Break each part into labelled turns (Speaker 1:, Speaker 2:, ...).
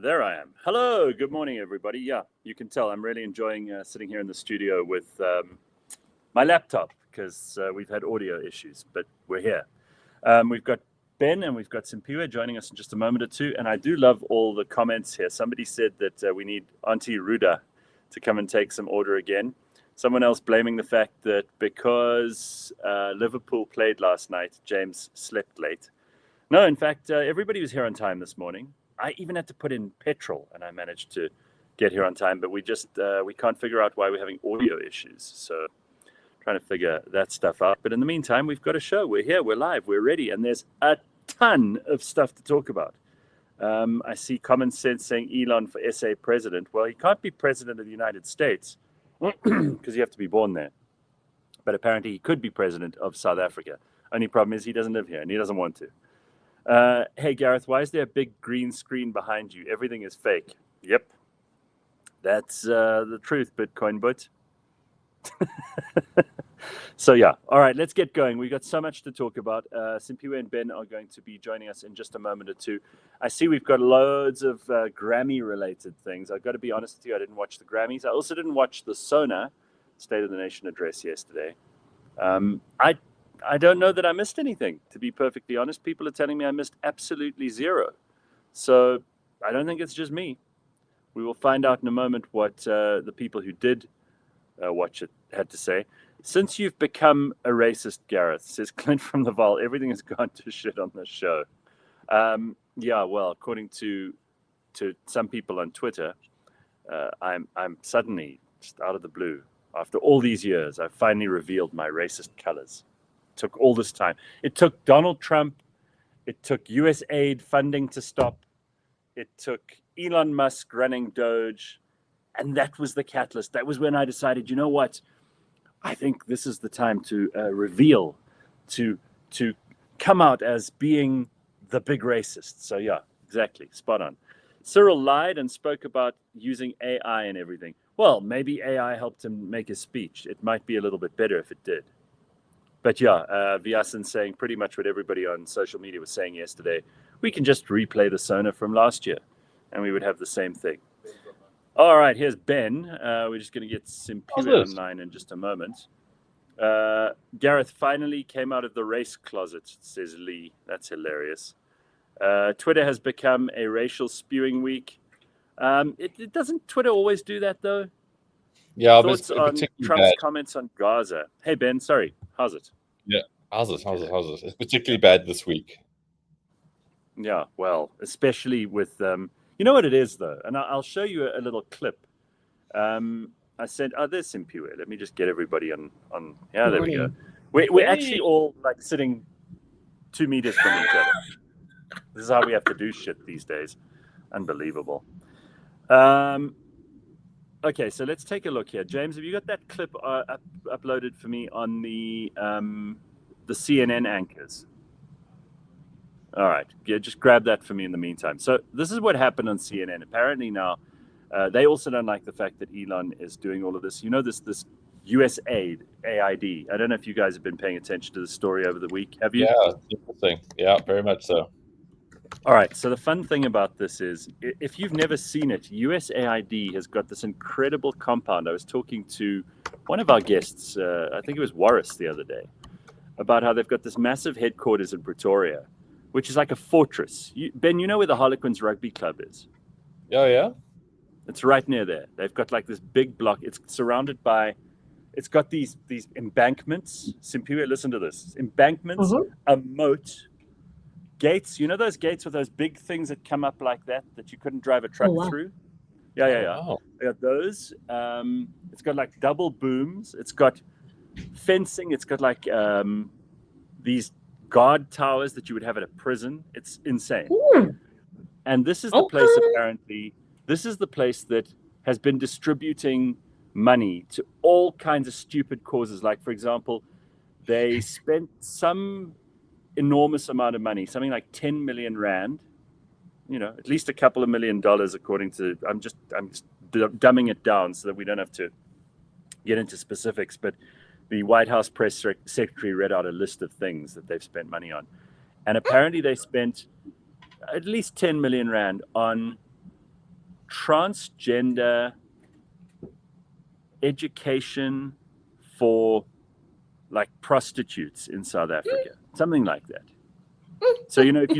Speaker 1: There I am. Hello, good morning, everybody. Yeah, you can tell I'm really enjoying sitting here in the studio with my laptop because we've had audio issues, but we're here. We've got Ben and we've got Simphiwe joining us in just a moment or two, and I do love all the comments here. Somebody said that we need Auntie Ruda to come and take some order again. Someone else blaming the fact that because Liverpool played last night, James slept late. No, in fact, everybody was here on time this morning. I even had to put in petrol, and I managed to get here on time. But we can't figure out why we're having audio issues. So trying to figure that stuff out. But in the meantime, we've got a show. We're here. We're live. We're ready. And there's a ton of stuff to talk about. I see common sense saying Elon for SA president. Well, he can't be president of the United States because you have to be born there. But apparently he could be president of South Africa. Only problem is he doesn't live here and he doesn't want to. Hey, Gareth, why is there a big green screen behind you? Everything is fake. Yep. That's the truth, Bitcoin But. So, yeah. All right, let's get going. We've got so much to talk about. Simphiwe and Ben are going to be joining us in just a moment or two. I see we've got loads of Grammy-related things. I've got to be honest with you, I didn't watch the Grammys. I also didn't watch the SONA State of the Nation address yesterday. I don't know that I missed anything, to be perfectly honest. People are telling me I missed absolutely zero. So I don't think it's just me. We will find out in a moment what the people who did watch it had to say. Since you've become a racist, Gareth, says Clint from the Val, everything has gone to shit on this show. Yeah, well, according to some people on Twitter, I'm suddenly, just out of the blue, after all these years, I've finally revealed my racist colors. Took all this time. It took Donald Trump. It took USAID funding to stop. It took Elon Musk running Doge. And that was the catalyst. That was when I decided, you know what? I think this is the time to reveal, to come out as being the big racist. So yeah, exactly. Spot on. Cyril lied and spoke about using AI and everything. Well, maybe AI helped him make his speech. It might be a little bit better if it did. But yeah, Vyasan saying pretty much what everybody on social media was saying yesterday. We can just replay the SONA from last year, and we would have the same thing. All right, here's Ben. We're just going to get Simphiwe online in just a moment. Gareth finally came out of the race closet, says Lee. That's hilarious. Twitter has become a racial spewing week. It doesn't Twitter always do that, though?
Speaker 2: Yeah,
Speaker 1: thoughts on Trump's comments on Gaza. Hey, Ben, sorry. How's it?
Speaker 2: Yeah, how's it? It's particularly bad this week.
Speaker 1: Yeah, well, especially with, you know what it is, though? And I'll show you a little clip. I said, there's Simphiwe. Let me just get everybody on. Yeah, there we go. We're actually all like sitting 2 meters from each other. This is how we have to do shit these days. Unbelievable. Okay, so let's take a look here. James, have you got that clip uploaded for me on the CNN anchors? All right, yeah, just grab that for me in the meantime. So this is what happened on CNN. Apparently now, they also don't like the fact that Elon is doing all of this. You know, this USAID, AID. I don't know if you guys have been paying attention to the story over the week. Have you?
Speaker 2: Yeah, interesting. Yeah, very much so.
Speaker 1: All right, so the fun thing about this is, if you've never seen it, USAID has got this incredible compound. I was talking to one of our guests, I think it was Warris the other day, about how they've got this massive headquarters in Pretoria, which is like a fortress. Ben, you know where the Harlequins Rugby Club is?
Speaker 2: Oh, yeah? It's
Speaker 1: right near there. They've got like this big block. It's surrounded by, it's got these embankments. Simphiwe, listen to this. Embankments, a moat, gates. You know those gates with those big things that come up like that you couldn't drive a truck through? Yeah.
Speaker 2: Wow.
Speaker 1: They got those. It's got like double booms. It's got fencing. It's got like these guard towers that you would have at a prison. It's insane. And this is the place, apparently, this is the place that has been distributing money to all kinds of stupid causes. Like, for example, they spent some enormous amount of money, something like 10 million rand, you know, at least a couple of $1 million, according to, I'm just dumbing it down so that we don't have to get into specifics, but the White House press secretary read out a list of things that they've spent money on. And apparently they spent at least 10 million rand on transgender education for like prostitutes in South Africa, something like that. So if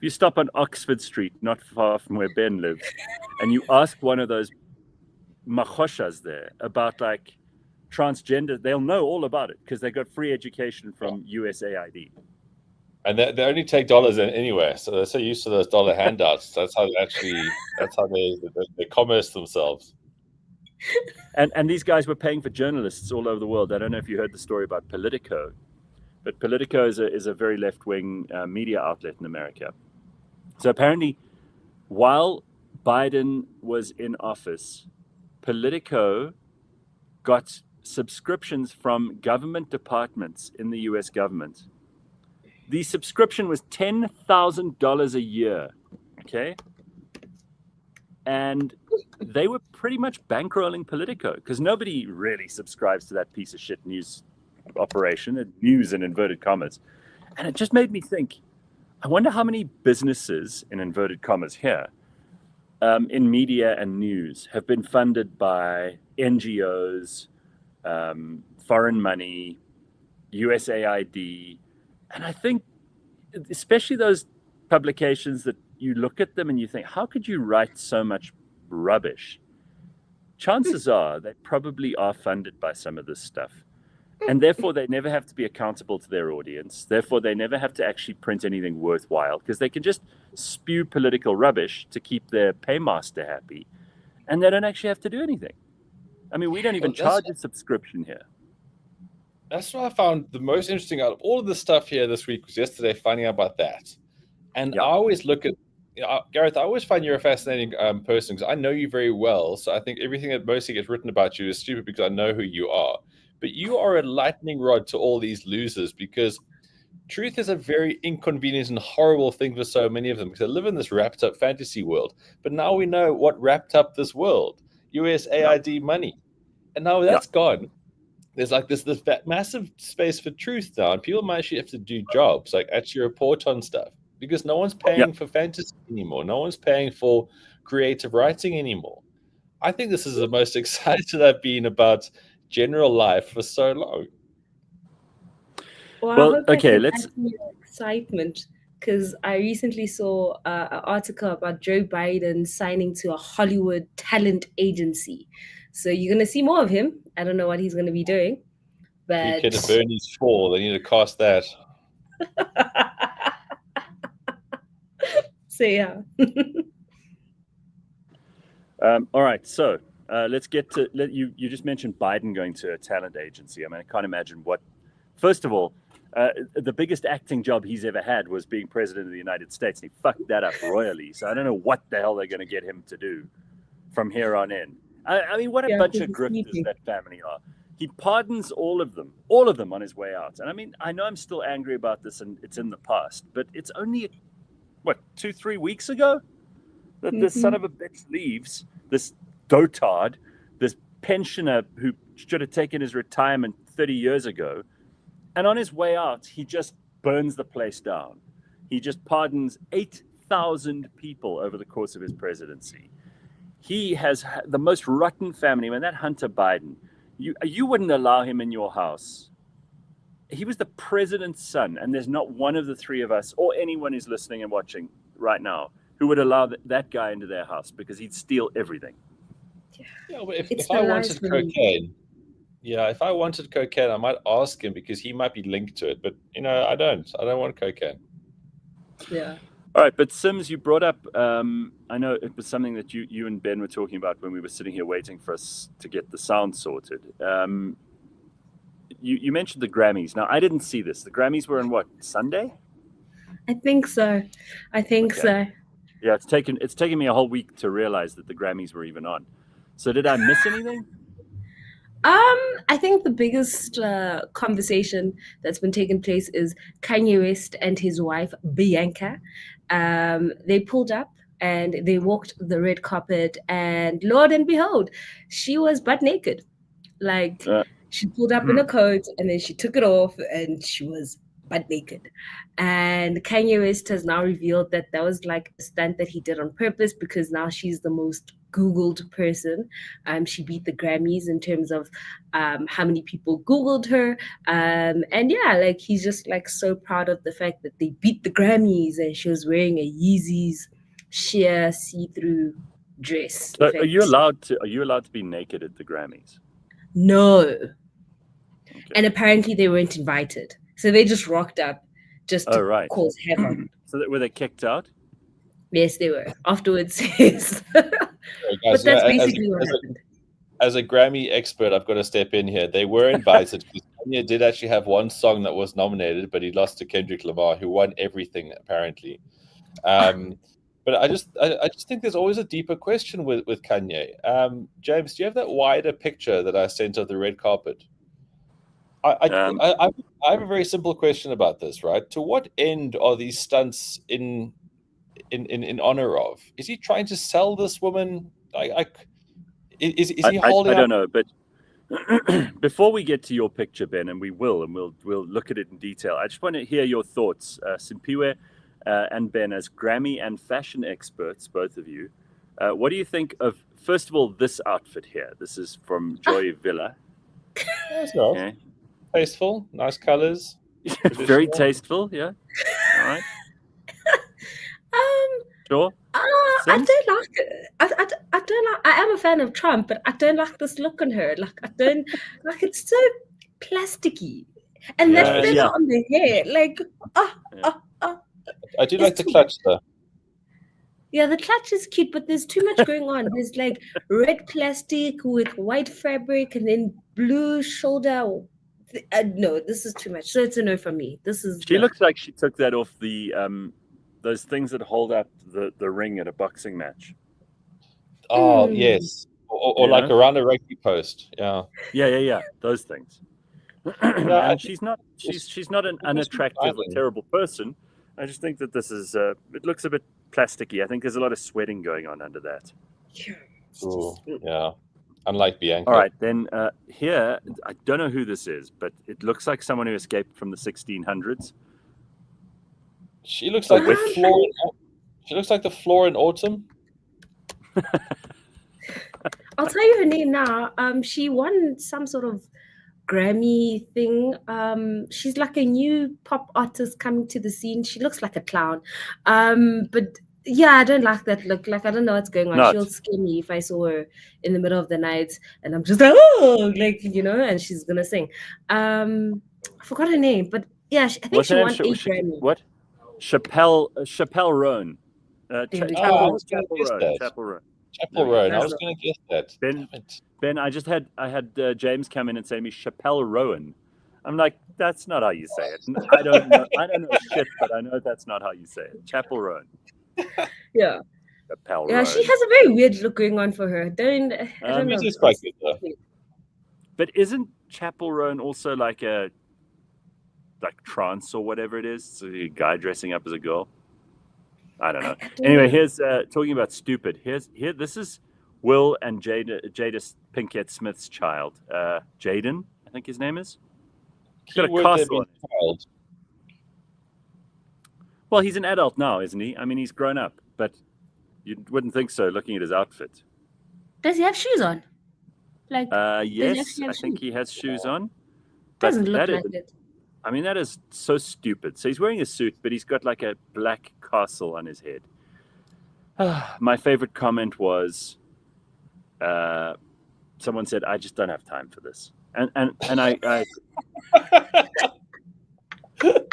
Speaker 1: you stop on Oxford Street, not far from where Ben lives, and you ask one of those machoshas there about like transgender, they'll know all about it because they got free education from USAID.
Speaker 2: And they only take dollars in anyway, so they're so used to those dollar handouts. That's how they commerce themselves.
Speaker 1: And these guys were paying for journalists all over the world. I don't know if you heard the story about Politico, but Politico is a very left-wing media outlet in America. So apparently, while Biden was in office, Politico got subscriptions from government departments in the U.S. government. The subscription was $10,000 a year, okay? And they were pretty much bankrolling Politico because nobody really subscribes to that piece of shit news operation, news in inverted commas. And it just made me think, I wonder how many businesses, in inverted commas here, in media and news have been funded by NGOs, foreign money, USAID. And I think, especially those publications that you look at them and you think, how could you write so much rubbish? Chances are they probably are funded by some of this stuff. And therefore, they never have to be accountable to their audience. Therefore, they never have to actually print anything worthwhile because they can just spew political rubbish to keep their paymaster happy. And they don't actually have to do anything. I mean, we don't even charge a subscription here.
Speaker 2: That's what I found the most interesting out of all of the stuff here this week was yesterday finding out about that. And I always look at, Gareth, I always find you're a fascinating person because I know you very well. So I think everything that mostly gets written about you is stupid because I know who you are. But you are a lightning rod to all these losers because truth is a very inconvenient and horrible thing for so many of them because they live in this wrapped up fantasy world. But now we know what wrapped up this world, USAID money. And now that's gone. There's like this massive space for truth now. And people might actually have to do jobs, like actually report on stuff because no one's paying for fantasy anymore. No one's paying for creative writing anymore. I think this is the most excited I've been about general life for so long.
Speaker 3: Well, okay, let's excitement because I recently saw an article about Joe Biden signing to a Hollywood talent agency. So you're going to see more of him. I don't know what he's going to be doing, but
Speaker 2: Kid of Bernie's 4. They need to cast that.
Speaker 3: So yeah.
Speaker 1: All right, so let's get to you just mentioned Biden going to a talent agency. I mean, I can't imagine what. First of all, the biggest acting job he's ever had was being president of the United States, and he fucked that up royally. So I don't know what the hell they're going to get him to do from here on in. I mean, what a bunch of grifters that family are. He pardons all of them on his way out. And I mean, I know I'm still angry about this, and it's in the past, but it's only 2-3 weeks ago that this son of a bitch leaves. This dotard, this pensioner who should have taken his retirement 30 years ago. And on his way out, he just burns the place down. He just pardons 8,000 people over the course of his presidency. He has the most rotten family. Man, that Hunter Biden, you wouldn't allow him in your house. He was the president's son, and there's not one of the three of us or anyone who's listening and watching right now who would allow that guy into their house because he'd steal everything.
Speaker 2: Yeah, but if I wanted cocaine, if I wanted cocaine, I might ask him because he might be linked to it. But I don't want cocaine.
Speaker 3: Yeah.
Speaker 1: All right, but Sims, you brought up. I know it was something that you and Ben were talking about when we were sitting here waiting for us to get the sound sorted. You mentioned the Grammys. Now, I didn't see this. The Grammys were on what, Sunday?
Speaker 3: I think so. So.
Speaker 1: Yeah, it's taken me a whole week to realize that the Grammys were even on. So did I miss anything?
Speaker 3: I think the biggest conversation that's been taking place is Kanye West and his wife, Bianca. They pulled up and they walked the red carpet, and Lord and behold, she was butt naked. Like, she pulled up in a coat and then she took it off and she was butt naked. And Kanye West has now revealed that that was like a stunt that he did on purpose because now she's the most Googled person. She beat the Grammys in terms of how many people Googled her. And yeah, like he's just like so proud of the fact that they beat the Grammys and she was wearing a Yeezys sheer see-through dress.
Speaker 1: So are you allowed to be naked at the Grammys?
Speaker 3: No.
Speaker 1: Okay.
Speaker 3: And apparently they weren't invited. So they just rocked up just to cause havoc.
Speaker 1: So were they kicked out?
Speaker 3: Yes, they were. Afterwards, yes.
Speaker 2: Guys,
Speaker 3: but that's basically what happened.
Speaker 2: As a Grammy expert, I've got to step in here. They were invited because Kanye did actually have one song that was nominated, but he lost to Kendrick Lamar, who won everything apparently. But I just think there's always a deeper question with Kanye. James, do you have that wider picture that I sent of the red carpet? I have a very simple question about this, right? To what end are these stunts in honor of? Is he trying to sell this woman? Is he holding?
Speaker 1: I don't know, but before we get to your picture, Ben, and we'll look at it in detail. I just want to hear your thoughts, Simphiwe and Ben, as Grammy and fashion experts, both of you. What do you think of, first of all, this outfit here? This is from Joy Villa.
Speaker 2: That's nice. Okay. Tasteful, nice colors.
Speaker 1: Very tasteful, yeah. All right. Sure.
Speaker 3: I don't like it. I don't like. I am a fan of Trump, but I don't like this look on her. Like I don't like. It's so plasticky, and that feather on the hair, like
Speaker 2: I do like the clutch though.
Speaker 3: Yeah, the clutch is cute, but there's too much going on. There's like red plastic with white fabric, and then blue shoulder. No, this is too much. So it's a no from me. She
Speaker 1: looks like she took that off the those things that hold up the ring at a boxing match.
Speaker 2: Oh yes, or like around a rugby post.
Speaker 1: Yeah. Those things. And she's not an unattractive or terrible person. I just think that this is it looks a bit plasticky. I think there's a lot of sweating going on under that.
Speaker 2: Ooh, yeah. Unlike Bianca.
Speaker 1: All right, then here, I don't know who this is, but it looks like someone who escaped from the 1600s.
Speaker 2: She looks like the floor. She looks like the floor in autumn.
Speaker 3: I'll tell you her name now. She won some sort of Grammy thing. She's like a new pop artist coming to the scene. She looks like a clown. But yeah, I don't like that look. Like I don't know what's going on. She'll scare me if I saw her in the middle of the night and I'm just like, oh, like, and she's gonna sing. I forgot her name, but yeah, I think she won 8 Grammys.
Speaker 1: What? Chappelle Roan.
Speaker 2: Chapel Roan. I was going to guess that.
Speaker 1: Ben, I had James come in and say to me Chappelle Roan. I'm like, that's not how you say it. I don't know shit, but I know that's not how you say it. Chapel Roan.
Speaker 3: Yeah.
Speaker 1: Chappelle
Speaker 3: Roan. She has a very weird look going on for her. I don't know.
Speaker 2: She's quite good though.
Speaker 1: But isn't Chapel Roan also like trance or whatever it is? So a guy dressing up as a girl. I don't know. Anyway, here's talking about stupid. This is Will and Jada Pinkett Smith's child. Jaden, I think his name is. He's got a castle on his. Well, he's an adult now, isn't he? I mean, he's grown up, but you wouldn't think so looking at his outfit.
Speaker 3: Does he have shoes on? Like,
Speaker 1: yes, I think he has shoes on.
Speaker 3: Doesn't look like it.
Speaker 1: I mean, that is so stupid. So he's wearing a suit, but he's got like a black castle on his head. My favorite comment was, someone said, "I just don't have time for this," and I don't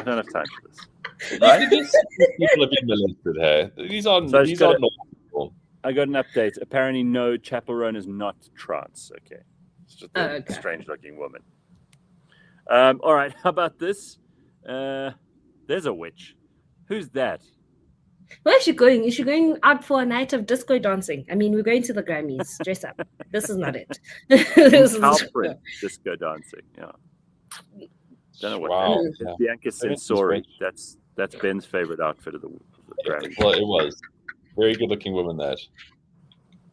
Speaker 1: have time for this. Right?
Speaker 2: People have been molested here. These are normal.
Speaker 1: I got an update. Apparently, no, Chapel Roan is not trans. Okay, it's just a strange-looking woman. All right, how about this? There's a witch. Who's that?
Speaker 3: Where is she going? Is she going out for a night of disco dancing? I mean, we're going to the Grammys. Dress up. This is not it.
Speaker 1: Alfred disco dancing. Yeah. Don't know what that is. Yeah. Bianca Sensori. That's Ben's favorite outfit of the Grammys.
Speaker 2: Well, it was. Very good-looking woman, that.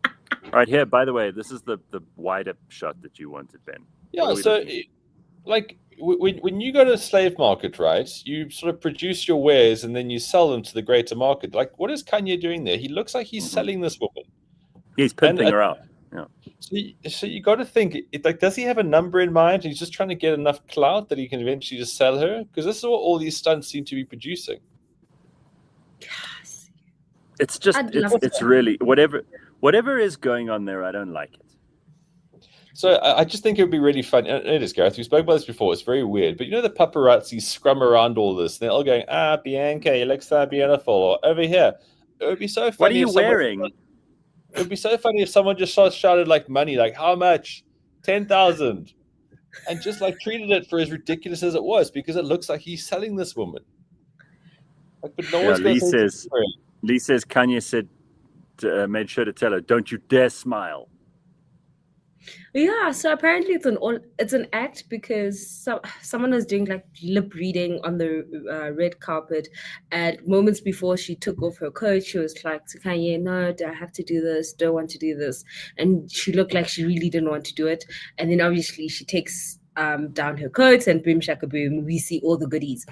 Speaker 1: All right, here, by the way, this is the wider shot that you wanted, Ben.
Speaker 2: Yeah, so... like when you go to a slave market, right, you sort of produce your wares and then you sell them to the greater market. Like, what is Kanye doing there? He looks like he's selling this woman.
Speaker 1: He's pimping her out. Yeah.
Speaker 2: So you got to think, like, does he have a number in mind? He's just trying to get enough clout that he can eventually just sell her? Because this is what all these stunts seem to be producing.
Speaker 3: Yes.
Speaker 1: It's just, it's really, whatever is going on there, I don't like it.
Speaker 2: So I just think it would be really fun. It is, Gareth. We spoke about this before. It's very weird. But you know the paparazzi scrum around all this. They're all going, Bianca, you look so beautiful. Or over here. It would be so funny.
Speaker 1: What are you wearing?
Speaker 2: It would be so funny if someone just shouted like money, like how much? 10,000. And just like treated it for as ridiculous as it was, because it looks like he's selling this woman. Like, but no one's
Speaker 1: Lee says Kanye said, made sure to tell her, don't you dare smile.
Speaker 3: Yeah, so apparently it's an act because someone was doing like lip reading on the red carpet, and moments before she took off her coat, she was like to Kanye, no, do I have to do this? Don't want to do this. And she looked like she really didn't want to do it. And then obviously she takes down her coat and boom shaka boom, we see all the goodies.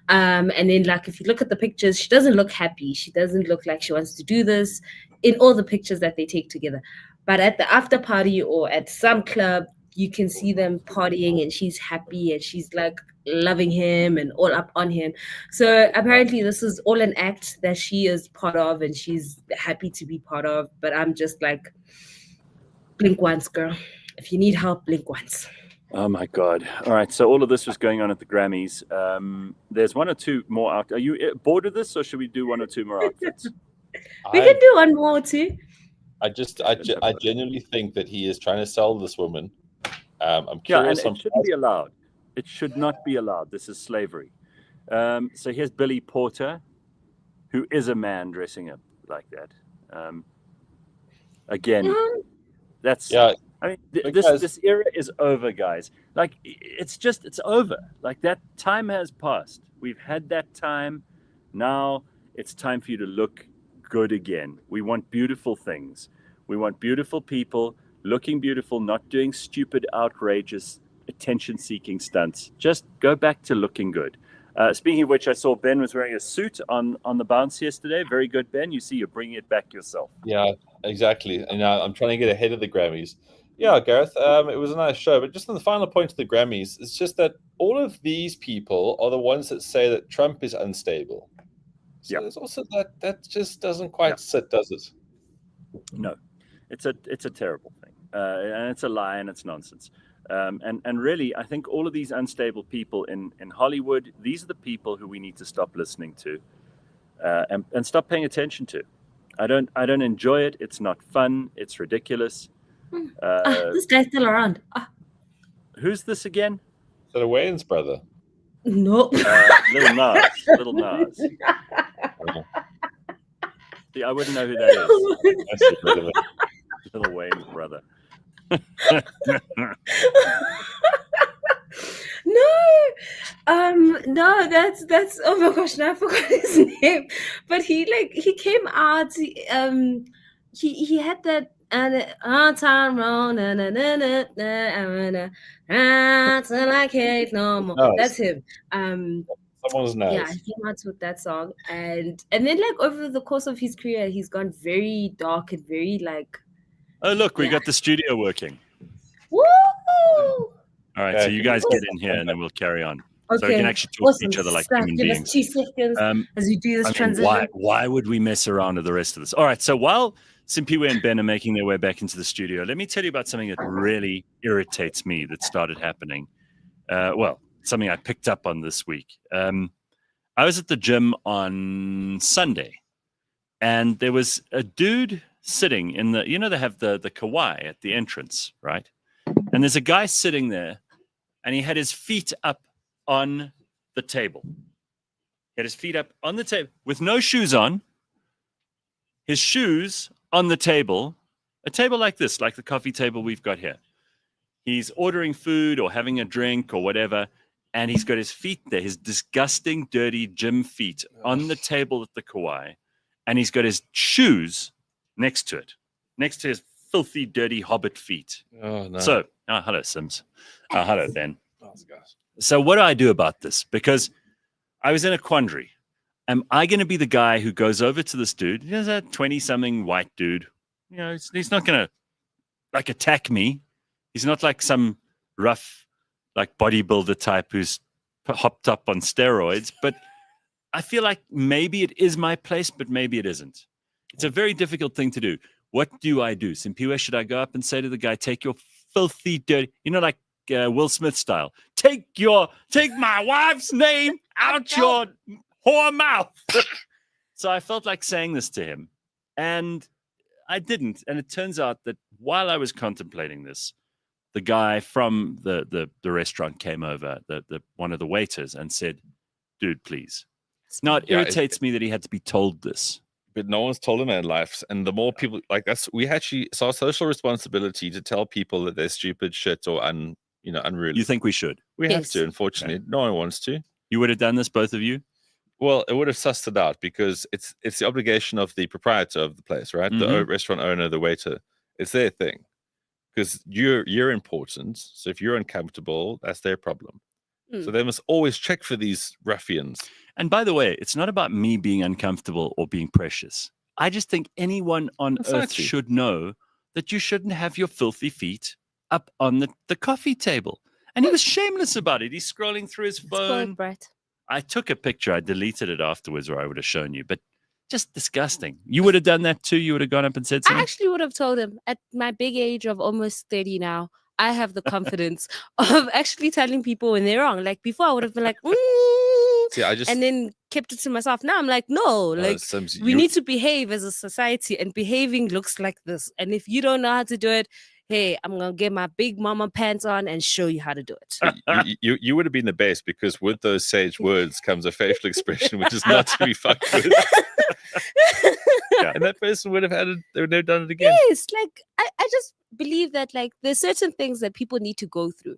Speaker 3: And then like if you look at the pictures, she doesn't look happy. She doesn't look like she wants to do this in all the pictures that they take together. But at the after party or at some club, you can see them partying and she's happy and she's like loving him and all up on him. So apparently this is all an act that she is part of and she's happy to be part of. But I'm just like, blink once, girl. If you need help, blink once.
Speaker 1: Oh my God. All right. So all of this was going on at the Grammys. There's one or two more. Are you bored of this or should we do one or two more outfits?
Speaker 3: We can do one more too.
Speaker 2: I genuinely think that he is trying to sell this woman. I'm curious.
Speaker 1: And it shouldn't be allowed. It should not be allowed. This is slavery. So here's Billy Porter, who is a man dressing up like that. Again, that's.
Speaker 2: Yeah.
Speaker 1: I mean, this era is over, guys. Like, it's over. Like, that time has passed. We've had that time. Now it's time for you to look good again. We want beautiful things. We want beautiful people looking beautiful, not doing stupid, outrageous, attention-seeking stunts. Just go back to looking good. Speaking of which, I saw Ben was wearing a suit on the bounce yesterday. Very good, Ben. You see, you're bringing it back yourself.
Speaker 2: Yeah, exactly. And I'm trying to get ahead of the Grammys. Yeah, Gareth, it was a nice show. But just on the final point of the Grammys, it's just that all of these people are the ones that say that Trump is unstable. So there's also that just doesn't quite sit, does it?
Speaker 1: No, it's a terrible thing, and it's a lie and it's nonsense. And really, I think all of these unstable people in Hollywood, these are the people who we need to stop listening to, and stop paying attention to. I don't enjoy it. It's not fun. It's ridiculous.
Speaker 3: This guy's still around.
Speaker 1: Who's this again?
Speaker 2: Is that a Wayne's brother?
Speaker 3: No.
Speaker 1: Little Nas. See, I wouldn't know who that is. Little Wayne's brother.
Speaker 3: No, that's oh my gosh, now I forgot his name. But he came out. He had that. And on time wrong, till I can't no more.
Speaker 2: Oh,
Speaker 3: that's him.
Speaker 2: Someone's nose.
Speaker 3: Yeah, he came out with that song, and then like over the course of his career, he's gone very dark and very like.
Speaker 1: Oh look, we got the studio working.
Speaker 3: Woo!
Speaker 1: All right, so you guys get in here, and then we'll carry on.
Speaker 3: Okay.
Speaker 1: So we can actually talk to each other like human
Speaker 3: Give
Speaker 1: beings.
Speaker 3: us 2 seconds as we do this transition.
Speaker 1: Why would we mess around with the rest of this? All right, so while Simphiwe and Ben are making their way back into the studio, let me tell you about something that really irritates me that started happening. Something I picked up on this week. I was at the gym on Sunday, and there was a dude sitting in the, they have the kawaii at the entrance, right? And there's a guy sitting there, and he had his feet up on the table. He had his feet up on the table with no shoes on. His shoes on the table, a table like this, like the coffee table we've got here. He's ordering food or having a drink or whatever, and he's got his feet there, his disgusting, dirty gym feet on the table at the kawaii, and he's got his shoes next to it, next to his filthy, dirty hobbit feet.
Speaker 2: Oh, no.
Speaker 1: So, hello, Sims. Hello, Ben.
Speaker 2: Oh, gosh.
Speaker 1: So what do I do about this? Because I was in a quandary. Am I going to be the guy who goes over to this dude? He's a 20-something white dude. You know, he's not going to like attack me. He's not like some rough, like bodybuilder type who's hopped up on steroids. But I feel like maybe it is my place, but maybe it isn't. It's a very difficult thing to do. What do I do? Simphiwe, should I go up and say to the guy, take your filthy, dirty, like Will Smith style, take my wife's name out your whore mouth. So I felt like saying this to him, and I didn't. And it turns out that while I was contemplating this, the guy from the restaurant came over, the one of the waiters, and said, dude, please. Now it irritates me that he had to be told this.
Speaker 2: But no one's told him in life. And the more people like that's, it's our social responsibility to tell people that they're stupid shit or unruly.
Speaker 1: You think we should?
Speaker 2: We have to, unfortunately. Okay. No one wants to.
Speaker 1: You would have done this, both of you?
Speaker 2: Well, it would have sussed it out because it's the obligation of the proprietor of the place, right? Mm-hmm. The restaurant owner, the waiter. It's their thing. Because you're important. So if you're uncomfortable, that's their problem. So they must always check for these ruffians.
Speaker 1: And by the way, it's not about me being uncomfortable or being precious. I just think anyone on earth should know that you shouldn't have your filthy feet up on the coffee table. And he was shameless about it. He's scrolling through his phone. I took a picture. I deleted it afterwards, or I would have shown you. But just disgusting. You would have done that too? You would have gone up and said something?
Speaker 3: I actually would have told him at my big age of almost 30 now. I have the confidence of actually telling people when they're wrong. Like before, I would have been like,
Speaker 2: See,
Speaker 3: and then kept it to myself. Now I'm like, no, like we need to behave as a society, and behaving looks like this. And if you don't know how to do it, hey, I'm gonna get my big mama pants on and show you how to do it.
Speaker 2: You would have been the best, because with those sage words comes a facial expression which is not to be fucked with. And that person would have they would have done it again.
Speaker 3: Yes, like I just believe that like there's certain things that people need to go through.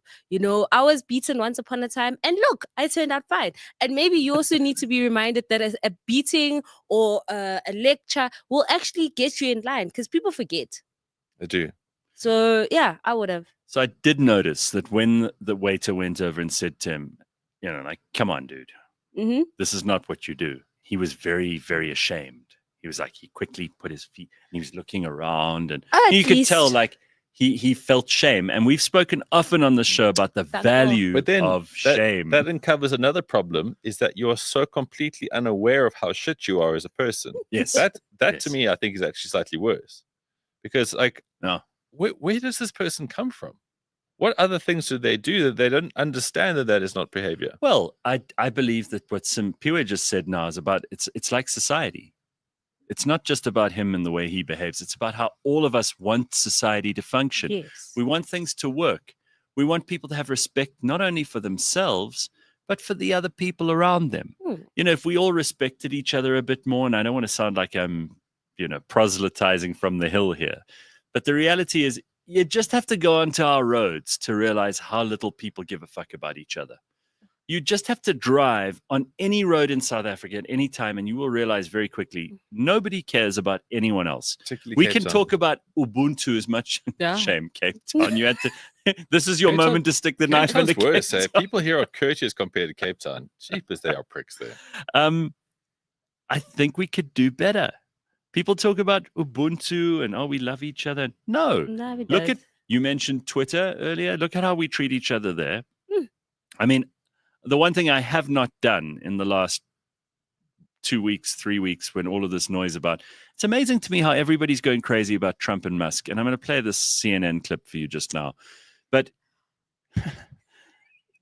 Speaker 3: I was beaten once upon a time, and look, I turned out fine. And maybe you also need to be reminded that a beating or a lecture will actually get you in line, because people forget.
Speaker 2: They do.
Speaker 3: So yeah, I would have.
Speaker 1: So I did notice that when the waiter went over and said to him, like, come on, dude, this is not what you do. He was very, very ashamed. He was like, he quickly put his feet, and he was looking around, and you could tell like he felt shame. And we've spoken often on the show about the value of shame.
Speaker 2: That then covers another problem, is that you are so completely unaware of how shit you are as a person.
Speaker 1: Yes.
Speaker 2: That to me, I think is actually slightly worse, because like,
Speaker 1: no.
Speaker 2: Where does this person come from? What other things do they do that they don't understand that is not behavior?
Speaker 1: Well, I believe that what Simphiwe just said now is about, it's like society. It's not just about him and the way he behaves. It's about how all of us want society to function.
Speaker 3: Yes.
Speaker 1: We want things to work. We want people to have respect, not only for themselves, but for the other people around them. If we all respected each other a bit more, and I don't want to sound like I'm, proselytizing from the hill here, but the reality is you just have to go onto our roads to realize how little people give a fuck about each other. You just have to drive on any road in South Africa at any time, and you will realize very quickly nobody cares about anyone else. We can talk about Ubuntu as much. Shame, Cape Town. You had to. This is your moment to stick the knife in the
Speaker 2: worse. Cape Town. People here are courteous compared to Cape Town. Cheap as they are pricks there.
Speaker 1: I think we could do better. People talk about Ubuntu and we love each other. No, look at, you mentioned Twitter earlier. Look at how we treat each other there. I mean, the one thing I have not done in the last 2 weeks, 3 weeks, when all of this noise about, it's amazing to me how everybody's going crazy about Trump and Musk. And I'm going to play this CNN clip for you just now. But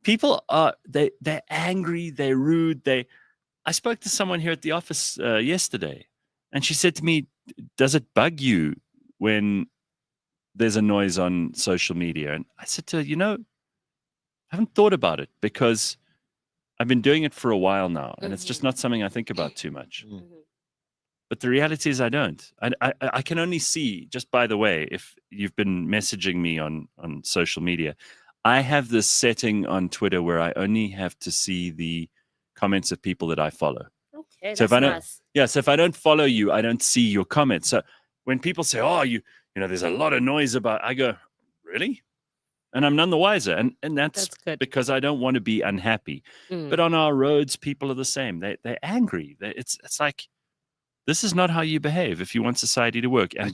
Speaker 1: people are, they're angry, they're rude. I spoke to someone here at the office yesterday, and she said to me, does it bug you when there's a noise on social media? And I said to her, I haven't thought about it, because I've been doing it for a while now, and it's just not something I think about too much. But the reality is I don't. I can only see, just by the way, if you've been messaging me on social media, I have this setting on Twitter where I only have to see the comments of people that I follow.
Speaker 3: Okay,
Speaker 1: so
Speaker 3: that's nice.
Speaker 1: So if I don't follow you, I don't see your comments. So when people say, there's a lot of noise about, I go, really? and I'm none the wiser. And that's
Speaker 3: good.
Speaker 1: because I don't want to be unhappy.
Speaker 3: Mm.
Speaker 1: But on our roads, people are the same. They're angry. It's like, this is not how you behave if you want society to work. And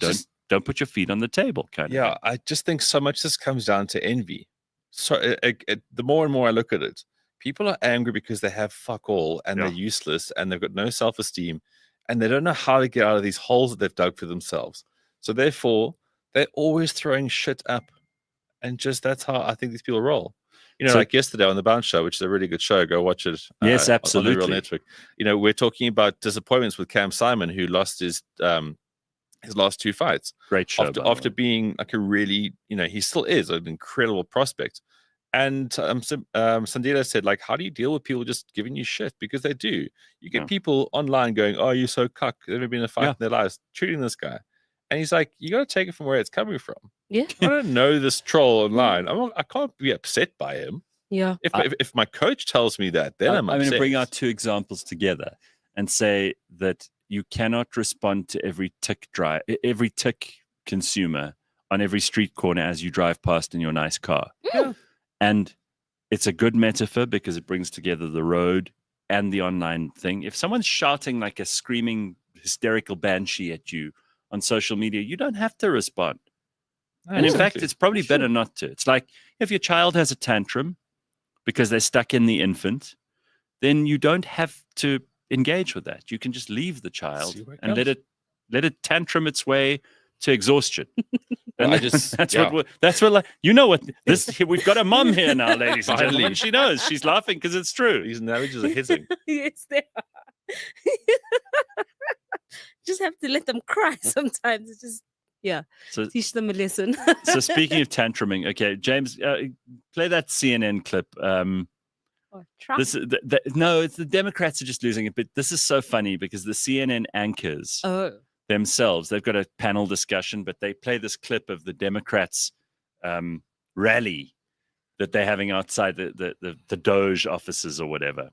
Speaker 1: don't put your feet on the table, kind of.
Speaker 2: Yeah, I just think so much this comes down to envy. So the more and more I look at it, people are angry because they have fuck all and they're useless and they've got no self-esteem and they don't know how to get out of these holes that they've dug for themselves. So therefore, they're always throwing shit up. And just that's how I think these people roll. You know, like yesterday on the Bounce Show, which is a really good show. Go watch it.
Speaker 1: Yes, absolutely.
Speaker 2: On the Real Network. You know, we're talking about disappointments with Cam Simon, who lost his last 2 fights.
Speaker 1: Great show.
Speaker 2: After being like a really, you know, he still is an incredible prospect. And Sandila said, like, how do you deal with people just giving you shit? Because they do. You get people online going, oh, you're so cuck. They've never been in a fight in their lives, treating this guy. And he's like, you got to take it from where it's coming from.
Speaker 3: Yeah.
Speaker 2: I don't know this troll online. I can't be upset by him.
Speaker 3: Yeah.
Speaker 2: If my coach tells me that, then I'm upset.
Speaker 1: I'm going to bring our two examples together and say that you cannot respond to every tick consumer on every street corner as you drive past in your nice car.
Speaker 3: Yeah.
Speaker 1: And it's a good metaphor because it brings together the road and the online thing. If someone's shouting like a screaming, hysterical banshee at you on social media, you don't have to respond. And in fact, it's probably better not to. It's like if your child has a tantrum because they're stuck in the infant, then you don't have to engage with that. You can just leave the child and let it tantrum its way to exhaustion. And that's what like, you know what this we've got a mom here now, ladies and gentlemen. She knows. She's laughing because it's true.
Speaker 2: These marriages are hissing.
Speaker 3: Yes, they are. Just have to let them cry sometimes. It's just teach them a lesson.
Speaker 1: So speaking of tantruming, okay, James, play that CNN clip. It's the Democrats are just losing it, but this is so funny because the CNN anchors themselves, they've got a panel discussion, but they play this clip of the Democrats rally that they're having outside the Doge offices or whatever,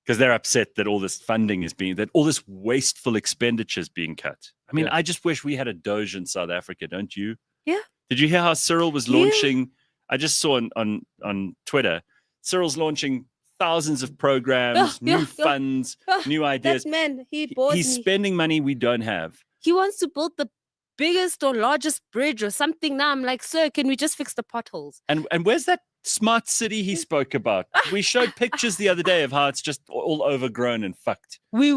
Speaker 1: because they're upset that all this funding is that all this wasteful expenditure is being cut. I mean, I just wish we had a Doge in South Africa, don't you? Yeah. Did you hear how Cyril was launching? I just saw on Twitter, Cyril's launching thousands of programs, new funds, new ideas.
Speaker 3: That man, he's
Speaker 1: spending money we don't have.
Speaker 3: He wants to build the biggest or largest bridge or something. Now I'm like, sir, can we just fix the potholes?
Speaker 1: And where's that smart city he spoke about? We showed pictures the other day of how it's just all overgrown and fucked.
Speaker 3: We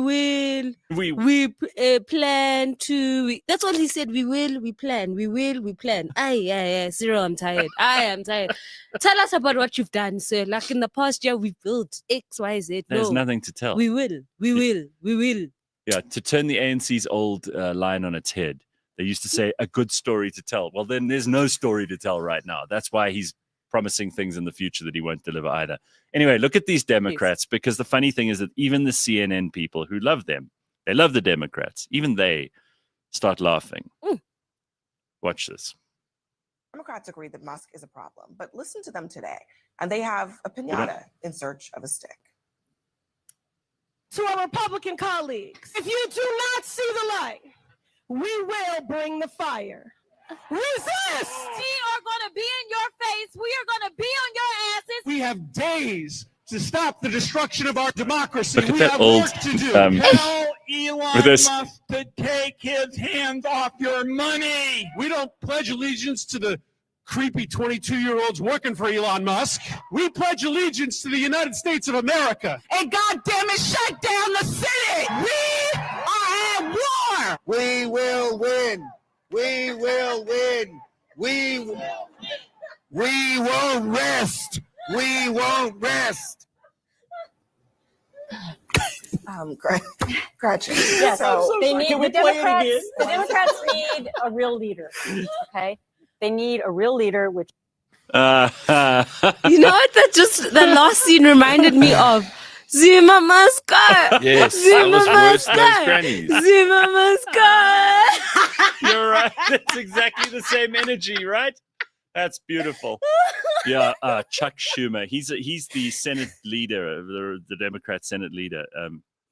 Speaker 3: plan to. That's all he said. We plan. Aye, Cyril, I'm tired. I am tired. Tell us about what you've done, sir. Like in the past year, we've built X, Y, Z.
Speaker 1: There's nothing to tell.
Speaker 3: We will.
Speaker 1: Yeah, to turn the ANC's old line on its head. They used to say a good story to tell. Well, then there's no story to tell right now. That's why he's promising things in the future that he won't deliver either. Anyway, look at these Democrats, because the funny thing is that even the CNN people who love them, they love the Democrats, even they start laughing. Watch this.
Speaker 4: Democrats agree that Musk is a problem, but listen to them today, and they have a pinata in search of a stick.
Speaker 5: To our Republican colleagues, if you do not see the light, we will bring the fire. Resist!
Speaker 6: We are going to be in your face. We are going to be on your asses.
Speaker 7: We have days to stop the destruction of our democracy.
Speaker 1: Look at
Speaker 7: We
Speaker 1: that
Speaker 7: have
Speaker 1: old,
Speaker 7: work to do. Tell Elon Musk to take his hands off your money. We don't pledge allegiance to the creepy 22-year-olds working for Elon Musk. We pledge allegiance to the United States of America.
Speaker 5: And goddamn it, shut down the city! We are at war!
Speaker 8: We will win. We will win. We won't rest. We won't rest.
Speaker 4: Gretchen.
Speaker 6: Yes,
Speaker 4: So,
Speaker 6: they need the Democrats need a real leader. Okay, they need a real leader. Which
Speaker 3: you know what? That last scene reminded me of. Zuma must go.
Speaker 2: Yes,
Speaker 3: Zuma
Speaker 2: that was worse
Speaker 3: must
Speaker 2: than those
Speaker 3: go.
Speaker 2: grannies.
Speaker 3: Zuma must go.
Speaker 1: You're right. That's exactly the same energy, right? That's beautiful. Yeah, Chuck Schumer. He's the Senate leader, the Democrat Senate leader.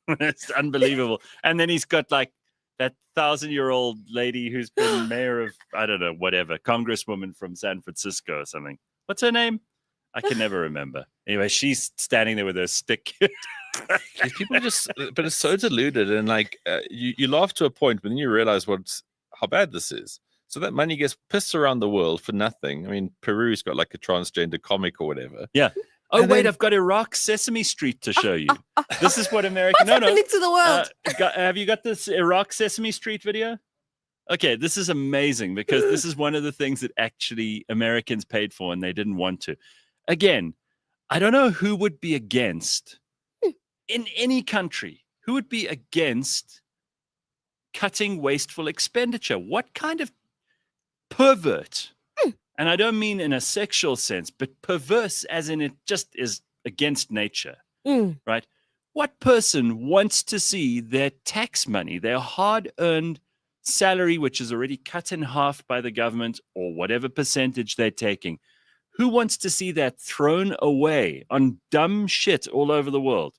Speaker 1: It's unbelievable. And then he's got like that 1,000-year-old lady who's been mayor of, I don't know, whatever, congresswoman from San Francisco or something. What's her name? I can never remember. Anyway, she's standing there with her stick.
Speaker 2: These people but it's so deluded, and like you laugh to a point, but then you realize how bad this is. So that money gets pissed around the world for nothing. I mean, Peru's got like a transgender comic or whatever.
Speaker 1: Yeah. Oh, and wait, I've got Iraq Sesame Street to show you. This is what America...
Speaker 3: What's happening to the world?
Speaker 1: Have you got this Iraq Sesame Street video? Okay, this is amazing because this is one of the things that actually Americans paid for and they didn't want to. Again, I don't know who would be against, in any country, who would be against cutting wasteful expenditure. What kind of pervert, and I don't mean in a sexual sense, but perverse as in it just is against nature, right? What person wants to see their tax money, their hard-earned salary, which is already cut in half by the government or whatever percentage they're taking, who wants to see that thrown away on dumb shit all over the world?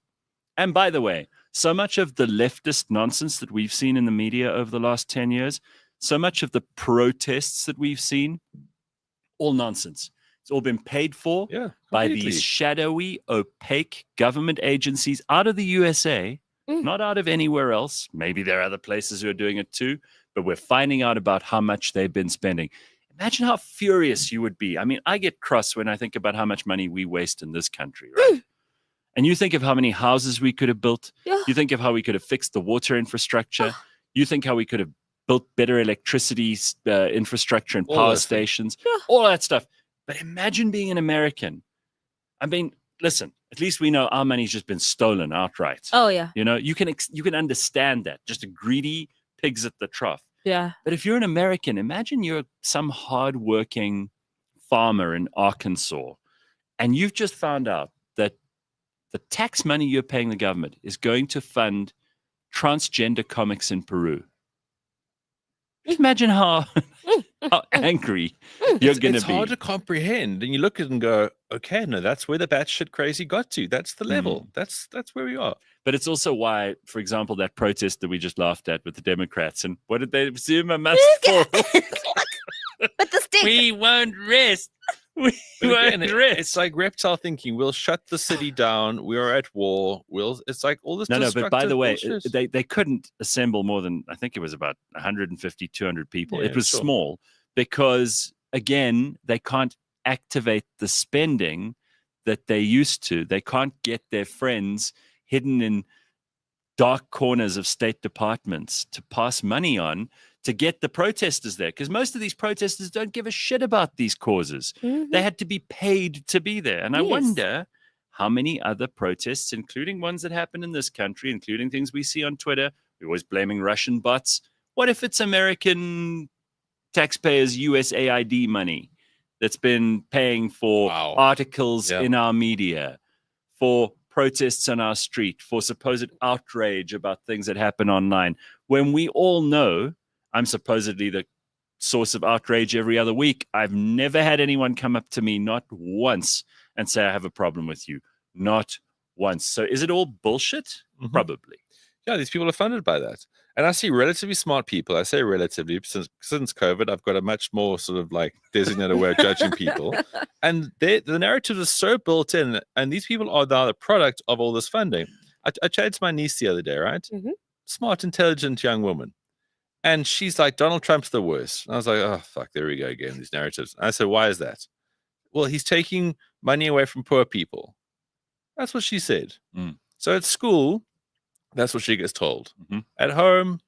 Speaker 1: And by the way, so much of the leftist nonsense that we've seen in the media over the last 10 years, so much of the protests that we've seen, all nonsense. It's all been paid for by these shadowy, opaque government agencies out of the USA, not out of anywhere else. Maybe there are other places who are doing it too, but we're finding out about how much they've been spending. Imagine how furious you would be. I mean, I get cross when I think about how much money we waste in this country, right? And you think of how many houses we could have built. You think of how we could have fixed the water infrastructure. You think how we could have built better electricity infrastructure and power stations, all that stuff. But imagine being an American. I mean, listen, at least we know our money's just been stolen outright.
Speaker 3: Oh, yeah.
Speaker 1: You know, you can understand that. Just a greedy pigs at the trough.
Speaker 3: Yeah.
Speaker 1: But if you're an American, imagine you're some hardworking farmer in Arkansas, and you've just found out that the tax money you're paying the government is going to fund transgender comics in Peru. Just imagine how angry you're going to be.
Speaker 2: It's hard to comprehend. And you look at it and go, okay, no, that's where the batshit crazy got to. That's the level. That's where we are.
Speaker 1: But it's also why, for example, that protest that we just laughed at with the Democrats, and what did they assume a month for?
Speaker 3: But the stick.
Speaker 1: We won't rest. We won't rest.
Speaker 2: It's like reptile thinking. We'll shut the city down. We are at war. It's like all this.
Speaker 1: No, but by the way,
Speaker 2: bullshit.
Speaker 1: they couldn't assemble more than, I think it was about 150, 200 people. It was small because, again, they can't activate the spending that they used to. They can't get their friends hidden in dark corners of state departments to pass money on to get the protesters there, because most of these protesters don't give a shit about these causes. They had to be paid to be there. And I wonder how many other protests, including ones that happen in this country, including things we see on Twitter, we're always blaming Russian bots. What if it's American taxpayers' USAID money that's been paying for articles in our media, for protests on our street, for supposed outrage about things that happen online, when we all know I'm supposedly the source of outrage every other week? I've never had anyone come up to me, not once, and say I have a problem with you. Not once. So is it all bullshit? Probably.
Speaker 2: Yeah, these people are funded by that. And I see relatively smart people. I say relatively, since COVID, I've got a much more sort of like designated way of judging people. And the narrative is so built in, and these people are now the product of all this funding. I chatted to my niece the other day, right? Smart, intelligent young woman. And she's like, Donald Trump's the worst. And I was like, oh, fuck, there we go again, these narratives. And I said, why is that? Well, he's taking money away from poor people. That's what she said. So at school, that's what she gets told. At home,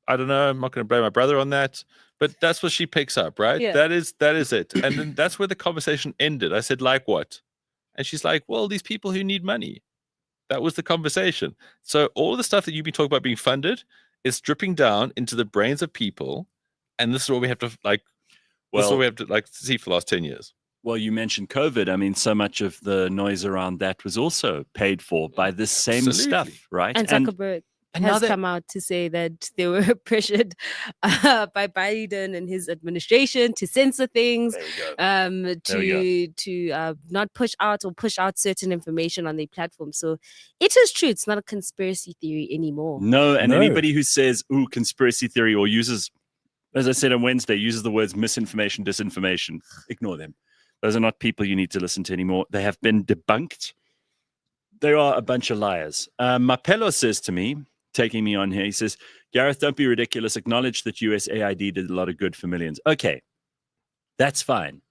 Speaker 2: I don't know. I'm not going to blame my brother on that. But that's what she picks up, right?
Speaker 3: Yeah.
Speaker 2: That is it. And then that's where the conversation ended. I said, like what? And she's like, well, these people who need money. That was the conversation. So all of the stuff that you've been talking about being funded is dripping down into the brains of people, and this is what we have to see for the last 10 years.
Speaker 1: Well, you mentioned COVID. I mean, so much of the noise around that was also paid for by this same stuff, right?
Speaker 3: And Zuckerberg has come out to say that they were pressured by Biden and his administration to censor things, to not push out certain information on their platform. So it is true. It's not a conspiracy theory anymore.
Speaker 1: No, and anybody who says, ooh, conspiracy theory, or uses, as I said on Wednesday, uses the words misinformation, disinformation, ignore them. Those are not people you need to listen to anymore. They have been debunked. They are a bunch of liars. Mapelo says to me, taking me on here, he says, Gareth, don't be ridiculous. Acknowledge that USAID did a lot of good for millions. Okay, that's fine.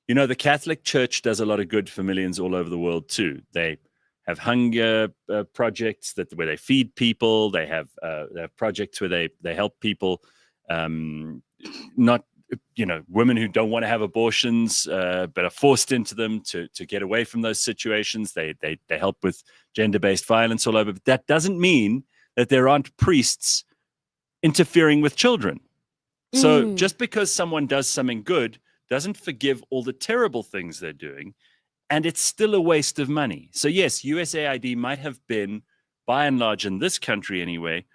Speaker 1: You know, the Catholic Church does a lot of good for millions all over the world too. They have hunger projects where they feed people. They have projects where they help people, not, you know, women who don't want to have abortions, but are forced into them to get away from those situations. They help with gender-based violence all over. But that doesn't mean that there aren't priests interfering with children. So just because someone does something good doesn't forgive all the terrible things they're doing. And it's still a waste of money. So yes, USAID might have been, by and large in this country anyway,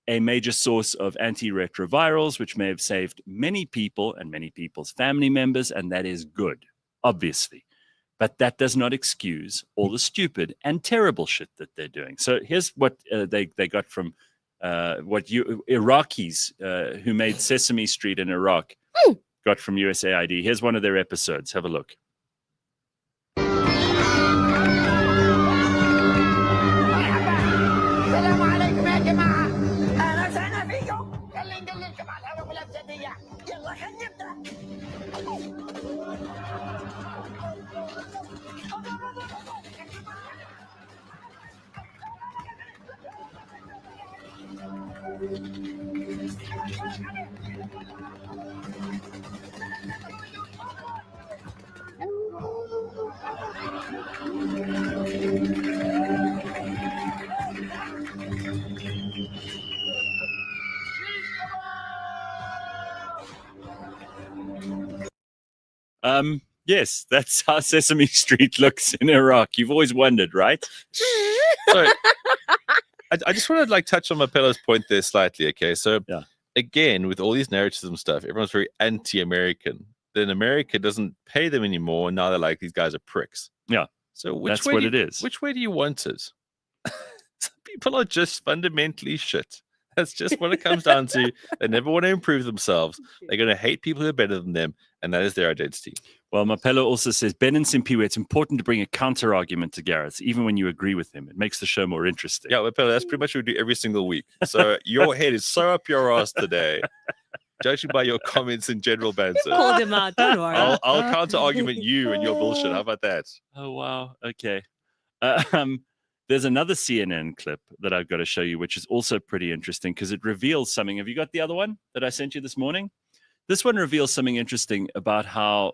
Speaker 1: a major source of antiretrovirals, which may have saved many people and many people's family members, and that is good, obviously. But that does not excuse all the stupid and terrible shit that they're doing. So here's what they got from Iraqis who made Sesame Street in Iraq got from USAID. Here's one of their episodes. Have a look. Yes, that's how Sesame Street looks in Iraq. You've always wondered, right?
Speaker 2: So, I just want to touch on Mapelo's point there slightly. Okay, so again, with all these narratives and stuff, everyone's very anti-American. Then America doesn't pay them anymore. And now they're like, these guys are pricks.
Speaker 1: Yeah.
Speaker 2: So
Speaker 1: that's what it is.
Speaker 2: Which way do you want it? Some people are just fundamentally shit. That's just what it comes down to. They never want to improve themselves. They're going to hate people who are better than them, and that is their identity.
Speaker 1: Mapelo also says, Ben and Simphiwe, it's important to bring a counter argument to Gareth, even when you agree with him. It makes the show more interesting.
Speaker 2: Yeah, Mapelo, that's pretty much what we do every single week. So your head is so up your ass today, judging by your comments in general, Banter.
Speaker 3: Called him out, don't worry.
Speaker 2: I'll counter argument you and your bullshit. How about that?
Speaker 1: Oh, wow. Okay. There's another CNN clip that I've got to show you, which is also pretty interesting because it reveals something. Have you got the other one that I sent you this morning? This one reveals something interesting about how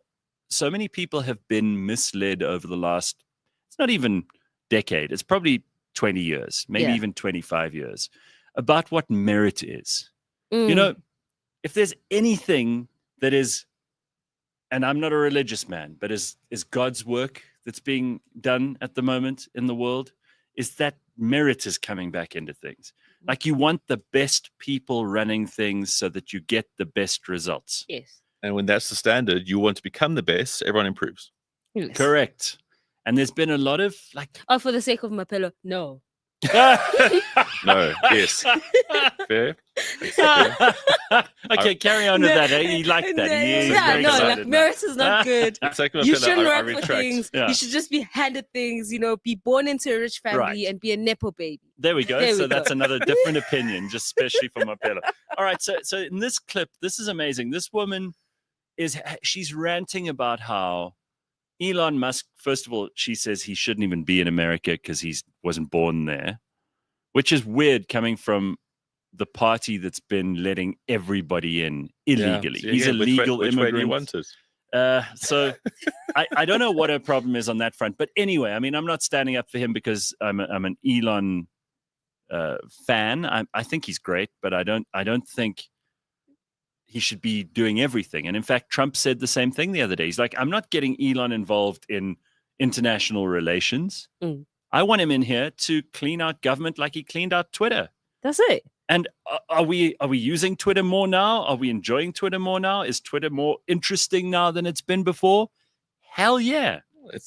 Speaker 1: so many people have been misled over the last, it's not even decade, it's probably 20 years, maybe even 25 years, about what merit is. You know, if there's anything that is, and I'm not a religious man, but is God's work that's being done at the moment in the world, is that merit is coming back into things. Like you want the best people running things so that you get the best results.
Speaker 3: Yes.
Speaker 2: And when that's the standard, you want to become the best, everyone improves.
Speaker 3: Yes.
Speaker 1: Correct. And there's been a lot of
Speaker 3: Oh, for the sake of Mapelo, no.
Speaker 2: No, yes. Fair.
Speaker 1: Okay, carry on with that. He liked that.
Speaker 3: Merit is not good. You shouldn't work for things.
Speaker 1: Yeah.
Speaker 3: You should just be handed things, be born into a rich family and be a Nepo baby.
Speaker 1: There we go. That's another different opinion, just especially from Mapelo. All right, so in this clip, this is amazing. This woman she's ranting about how Elon Musk, first of all, she says he shouldn't even be in America because he wasn't born there, which is weird coming from the party that's been letting everybody in illegally.
Speaker 2: Yeah.
Speaker 1: He's a legal immigrant.
Speaker 2: Which way do you want it?
Speaker 1: So I don't know what her problem is on that front. But anyway, I mean, I'm not standing up for him because I'm an Elon fan. I think he's great, but I don't think he should be doing everything. And in fact, Trump said the same thing the other day. He's like, I'm not getting Elon involved in international relations. I want him in here to clean out government like he cleaned out Twitter.
Speaker 3: That's it.
Speaker 1: And are we using Twitter more now? Are we enjoying Twitter more now? Is Twitter more interesting now than it's been before? Hell yeah.
Speaker 2: It's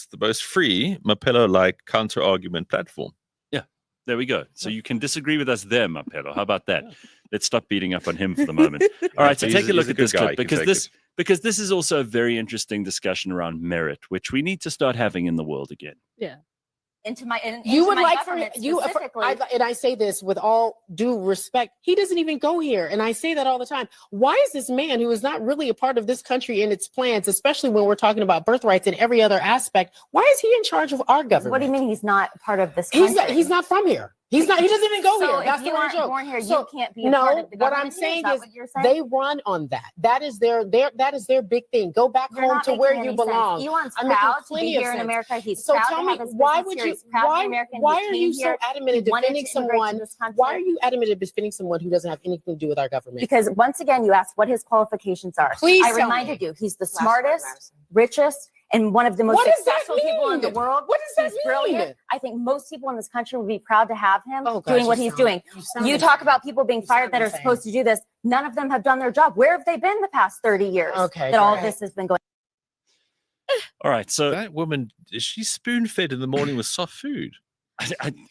Speaker 2: the most free Mapelo-like counter-argument platform.
Speaker 1: Yeah, there we go. So you can disagree with us there, Mapelo. How about that? Let's stop beating up on him for the moment. All right, so take a look at this clip because this is also a very interesting discussion around merit, which we need to start having in the world again.
Speaker 3: Yeah.
Speaker 9: You would like for you, and I say this with all due respect, he doesn't even go here. And I say that all the time. Why is this man who is not really a part of this country and its plans, especially when we're talking about birthrights and every other aspect, why is he in charge of our government?
Speaker 6: What do you mean he's not part of this country?
Speaker 9: He's not from here. He doesn't even go here. That's the
Speaker 6: joke. Born here, you can't be a
Speaker 9: no,
Speaker 6: part of the
Speaker 9: what
Speaker 6: government.
Speaker 9: I'm saying
Speaker 6: Is
Speaker 9: is
Speaker 6: what you're saying?
Speaker 9: they run on that. That is their big thing. Go back
Speaker 6: You're
Speaker 9: home
Speaker 6: not
Speaker 9: to where
Speaker 6: making
Speaker 9: you
Speaker 6: any
Speaker 9: belong.
Speaker 6: sense. Elon's
Speaker 9: I'm making
Speaker 6: proud to be
Speaker 9: plenty of
Speaker 6: here in
Speaker 9: sense.
Speaker 6: America. He's
Speaker 9: So
Speaker 6: proud
Speaker 9: tell
Speaker 6: to
Speaker 9: me,
Speaker 6: have his
Speaker 9: why
Speaker 6: business
Speaker 9: would
Speaker 6: here.
Speaker 9: you?
Speaker 6: He's proud to be American.
Speaker 9: Why
Speaker 6: He
Speaker 9: are
Speaker 6: came
Speaker 9: you
Speaker 6: here.
Speaker 9: so adamant in
Speaker 6: He wanted
Speaker 9: defending
Speaker 6: to immigrate to
Speaker 9: someone?
Speaker 6: this country.
Speaker 9: Why are you adamant in defending someone who doesn't have anything to do with our government?
Speaker 6: Because once again, you asked what his qualifications are.
Speaker 9: Please
Speaker 6: I
Speaker 9: tell
Speaker 6: reminded
Speaker 9: me.
Speaker 6: you, he's the smartest, richest, and one of the most
Speaker 9: What does that
Speaker 6: successful people in the
Speaker 9: mean?
Speaker 6: world.
Speaker 9: What does that
Speaker 6: He's
Speaker 9: mean?
Speaker 6: brilliant. I think most people in this country would be proud to have him
Speaker 9: Oh, gosh,
Speaker 6: doing what
Speaker 9: you
Speaker 6: he's
Speaker 9: sound-
Speaker 6: doing.
Speaker 9: you sound
Speaker 6: You talk
Speaker 9: insane.
Speaker 6: about people being
Speaker 9: You
Speaker 6: fired
Speaker 9: sound
Speaker 6: that are
Speaker 9: insane.
Speaker 6: supposed to do this. None of them have done their job. Where have they been the past 30 years
Speaker 9: Okay,
Speaker 6: that all
Speaker 9: great.
Speaker 6: this has been going?
Speaker 1: All right, so
Speaker 2: That woman, is she spoon fed in the morning with soft food?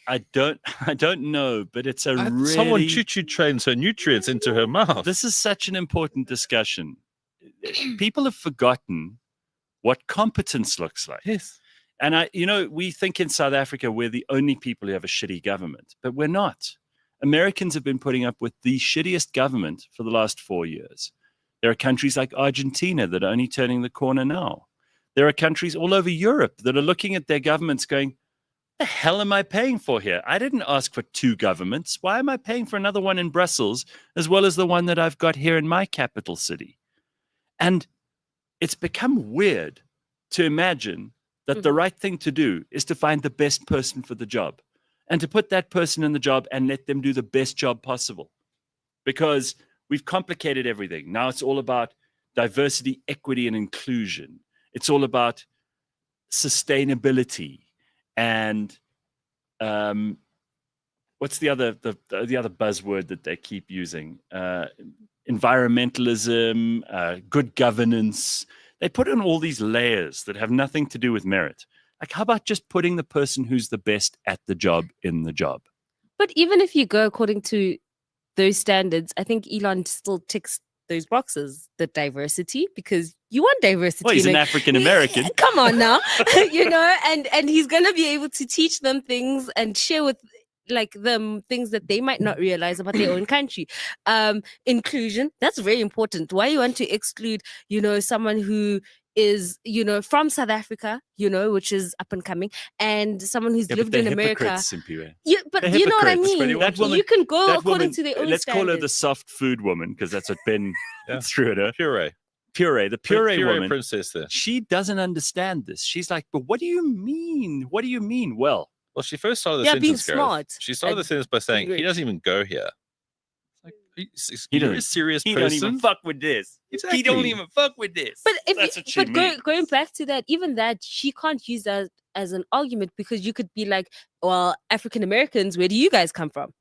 Speaker 1: I don't know, but it's a really
Speaker 2: Someone choo-choo trains her nutrients into her mouth.
Speaker 1: This is such an important discussion. People have forgotten what competence looks like.
Speaker 2: Yes.
Speaker 1: And we think in South Africa we're the only people who have a shitty government, but we're not. Americans have been putting up with the shittiest government for the last 4 years. There are countries like Argentina that are only turning the corner now. There are countries all over Europe that are looking at their governments going, the hell am I paying for here? I didn't ask for 2 governments. Why am I paying for another one in Brussels as well as the one that I've got here in my capital city? And it's become weird to imagine that the right thing to do is to find the best person for the job and to put that person in the job and let them do the best job possible. Because we've complicated everything. Now it's all about diversity, equity, and inclusion. It's all about sustainability and what's the other buzzword that they keep using? Environmentalism, good governance. They put in all these layers that have nothing to do with merit. Like, how about just putting the person who's the best at the job in the job?
Speaker 3: But even if you go according to those standards, I think Elon still ticks those boxes, the diversity, because you want diversity.
Speaker 1: Well, he's an African American.
Speaker 3: Come on now, and he's gonna be able to teach them things and share with them things that they might not realize about their own country. Inclusion, that's very important. Why you want to exclude, someone who is, from South Africa, which is up and coming, and someone who's lived in America. Yeah, but
Speaker 1: They're
Speaker 3: you know what I
Speaker 1: hypocrites.
Speaker 3: mean?
Speaker 1: That woman-
Speaker 3: you can go
Speaker 1: that
Speaker 3: according
Speaker 1: woman-
Speaker 3: to their own
Speaker 1: Let's call her the
Speaker 3: standards.
Speaker 1: soft food woman, because that's what Ben threw at her.
Speaker 2: Puree.
Speaker 1: The puree woman.
Speaker 2: Princess there.
Speaker 1: She doesn't understand this. She's like, but what do you mean? What do you mean? Well,
Speaker 2: she first started the
Speaker 3: Yeah,
Speaker 2: sentence,
Speaker 3: being
Speaker 2: Gareth.
Speaker 3: smart.
Speaker 2: She started the
Speaker 3: And
Speaker 2: sentence by saying,
Speaker 3: agree.
Speaker 2: he doesn't even go here. Like,
Speaker 1: He
Speaker 2: you're
Speaker 1: don't-
Speaker 2: a serious
Speaker 1: he
Speaker 2: person.
Speaker 1: don't even fuck with this.
Speaker 2: Exactly.
Speaker 1: He don't even fuck with this.
Speaker 3: But
Speaker 1: That's what she means.
Speaker 3: going back to that, even that, she can't use that as an argument, because you could be like, well, African Americans, where do you guys come from?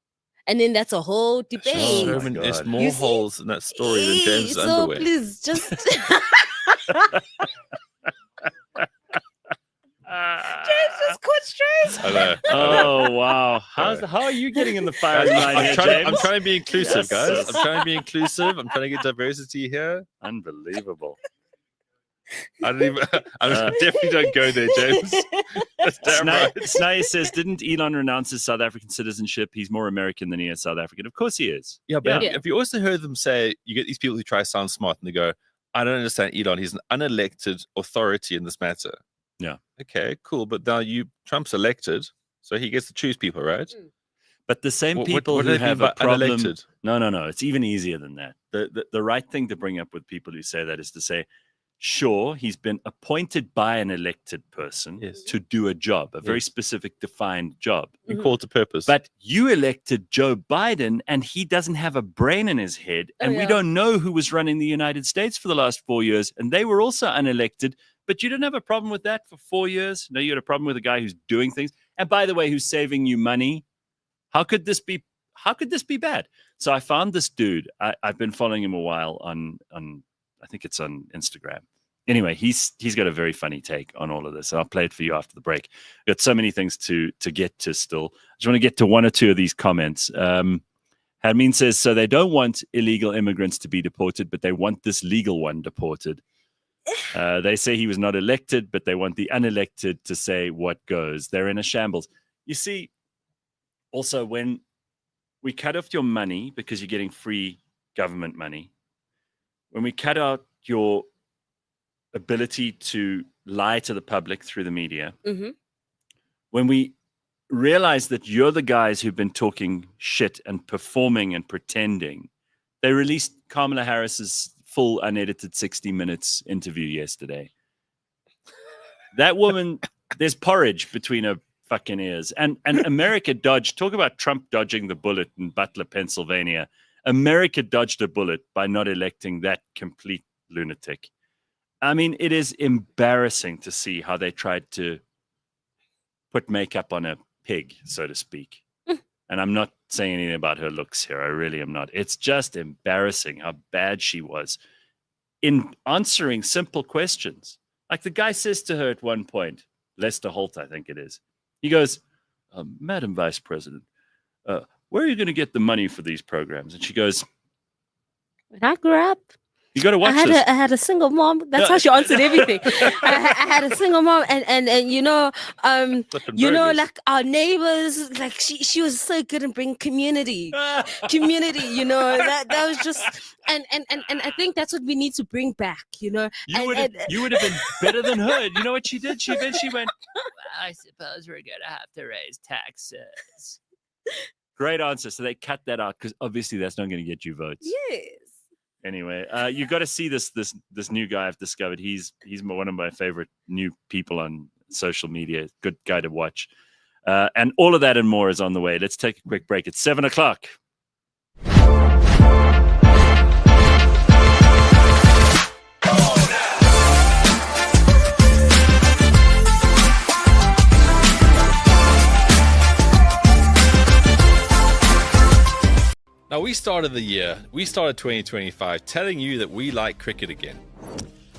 Speaker 3: And then that's a whole debate.
Speaker 1: Oh my
Speaker 2: There's
Speaker 1: God.
Speaker 2: more
Speaker 3: You see?
Speaker 2: holes in that story than James'
Speaker 3: So
Speaker 2: underwear.
Speaker 3: please, just James just caught strays.
Speaker 2: I know.
Speaker 1: Oh wow! How are you getting in the firing line here, James?
Speaker 2: I'm trying to be inclusive,
Speaker 1: Yes.
Speaker 2: guys. I'm trying to be inclusive. I'm trying to get diversity here.
Speaker 1: Unbelievable.
Speaker 2: I definitely don't go there, James. That's damn right.
Speaker 1: Snai says, didn't Elon renounce his South African citizenship? He's more American than he is South African. Of course he is.
Speaker 2: Yeah, but
Speaker 3: Yeah.
Speaker 2: have you also heard them say, you get these people who try to sound smart and they go, I don't understand Elon. He's an unelected authority in this matter.
Speaker 1: Yeah.
Speaker 2: Okay, cool. But now Trump's elected, so he gets to choose people, right?
Speaker 1: But the same
Speaker 2: What
Speaker 1: people
Speaker 2: do
Speaker 1: who
Speaker 2: they mean
Speaker 1: have
Speaker 2: by
Speaker 1: a problem.
Speaker 2: unelected?
Speaker 1: No. It's even easier than that. The right thing to bring up with people who say that is to say, sure, he's been appointed by an elected person
Speaker 2: Yes.
Speaker 1: to do a job, a very specific, defined job.
Speaker 2: And called to purpose.
Speaker 1: But you elected Joe Biden, and he doesn't have a brain in his head. And we
Speaker 3: yeah.
Speaker 1: don't know who was running the United States for the last 4 years. And they were also unelected. But you didn't have a problem with that for 4 years. No, you had a problem with a guy who's doing things. And by the way, who's saving you money. How could this be bad? So I found this dude. I've been following him a while on I think it's on Instagram. Anyway, he's got a very funny take on all of this. I'll play it for you after the break. We've got so many things to get to still. I just want to get to one or two of these comments. Hadmin says, so they don't want illegal immigrants to be deported, but they want this legal one deported. They say he was not elected, but they want the unelected to say what goes. They're in a shambles. You see, also, when we cut off your money because you're getting free government money, when we cut out your ability to lie to the public through the media, when we realize that you're the guys who've been talking shit and performing and pretending, they released Kamala Harris's full unedited 60 minutes interview yesterday. That woman, there's porridge between her fucking ears. And America dodged, talk about Trump dodging the bullet in Butler, Pennsylvania. America dodged a bullet by not electing that complete lunatic. I mean, it is embarrassing to see how they tried to put makeup on a pig, so to speak. And I'm not saying anything about her looks here. I really am not. It's just embarrassing how bad she was in answering simple questions. Like the guy says to her at one point, Lester Holt, I think it is. He goes, Madam Vice President, where are you going to get the money for these programs? And she goes,
Speaker 3: when I grew up,
Speaker 1: you got to watch this.
Speaker 3: I had a single mom. That's how she answered everything. I had a single mom, and like our neighbors, like she was so good in bringing community. That was just, and I think that's what we need to bring back. You would have been better than her. You know what she did? She eventually went, I suppose we're gonna have to raise taxes. Great answer. So they cut that out because obviously that's not going to get you votes. Yes.
Speaker 1: Anyway, you got to see this new guy I've discovered. He's one of my favorite new people on social media. Good guy to watch. And all of that and more is on the way. Let's take a quick break. It's 7:00.
Speaker 2: Now, we started 2025 telling you that we like cricket again.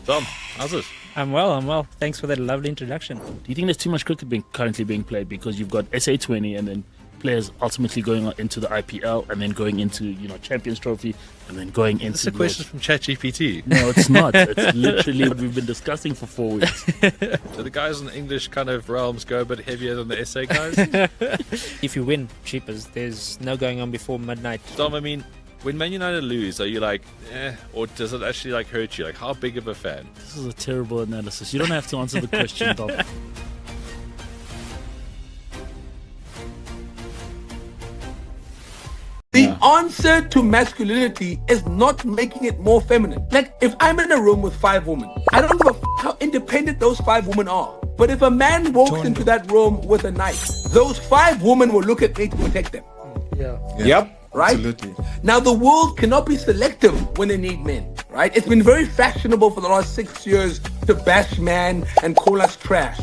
Speaker 2: Tom, how's it?
Speaker 10: I'm well. Thanks for that lovely introduction. Do you think there's too much cricket currently being played because you've got SA20 and then players ultimately going into the IPL and then going into Champions Trophy and then going into...
Speaker 2: That's a question from ChatGPT.
Speaker 10: No, it's not. It's literally what we've been discussing for 4 weeks.
Speaker 2: So the guys in the English kind of realms go a bit heavier than the SA guys?
Speaker 10: If you win, cheapers, there's no going on before midnight.
Speaker 2: Tom, I mean, when Man United lose, are you like, or does it actually hurt you? Like, how big of a fan?
Speaker 10: This is a terrible analysis. You don't have to answer the question, Tom.
Speaker 11: The answer to masculinity is not making it more feminine. Like, if I'm in a room with 5 women, I don't give a how independent those 5 women are. But if a man walks into that room with a knife, those 5 women will look at me to protect them.
Speaker 12: Yeah.
Speaker 11: Yep. Right?
Speaker 12: Absolutely.
Speaker 11: Now, the world cannot be selective when they need men, right? It's been very fashionable for the last 6 years to bash man and call us trash.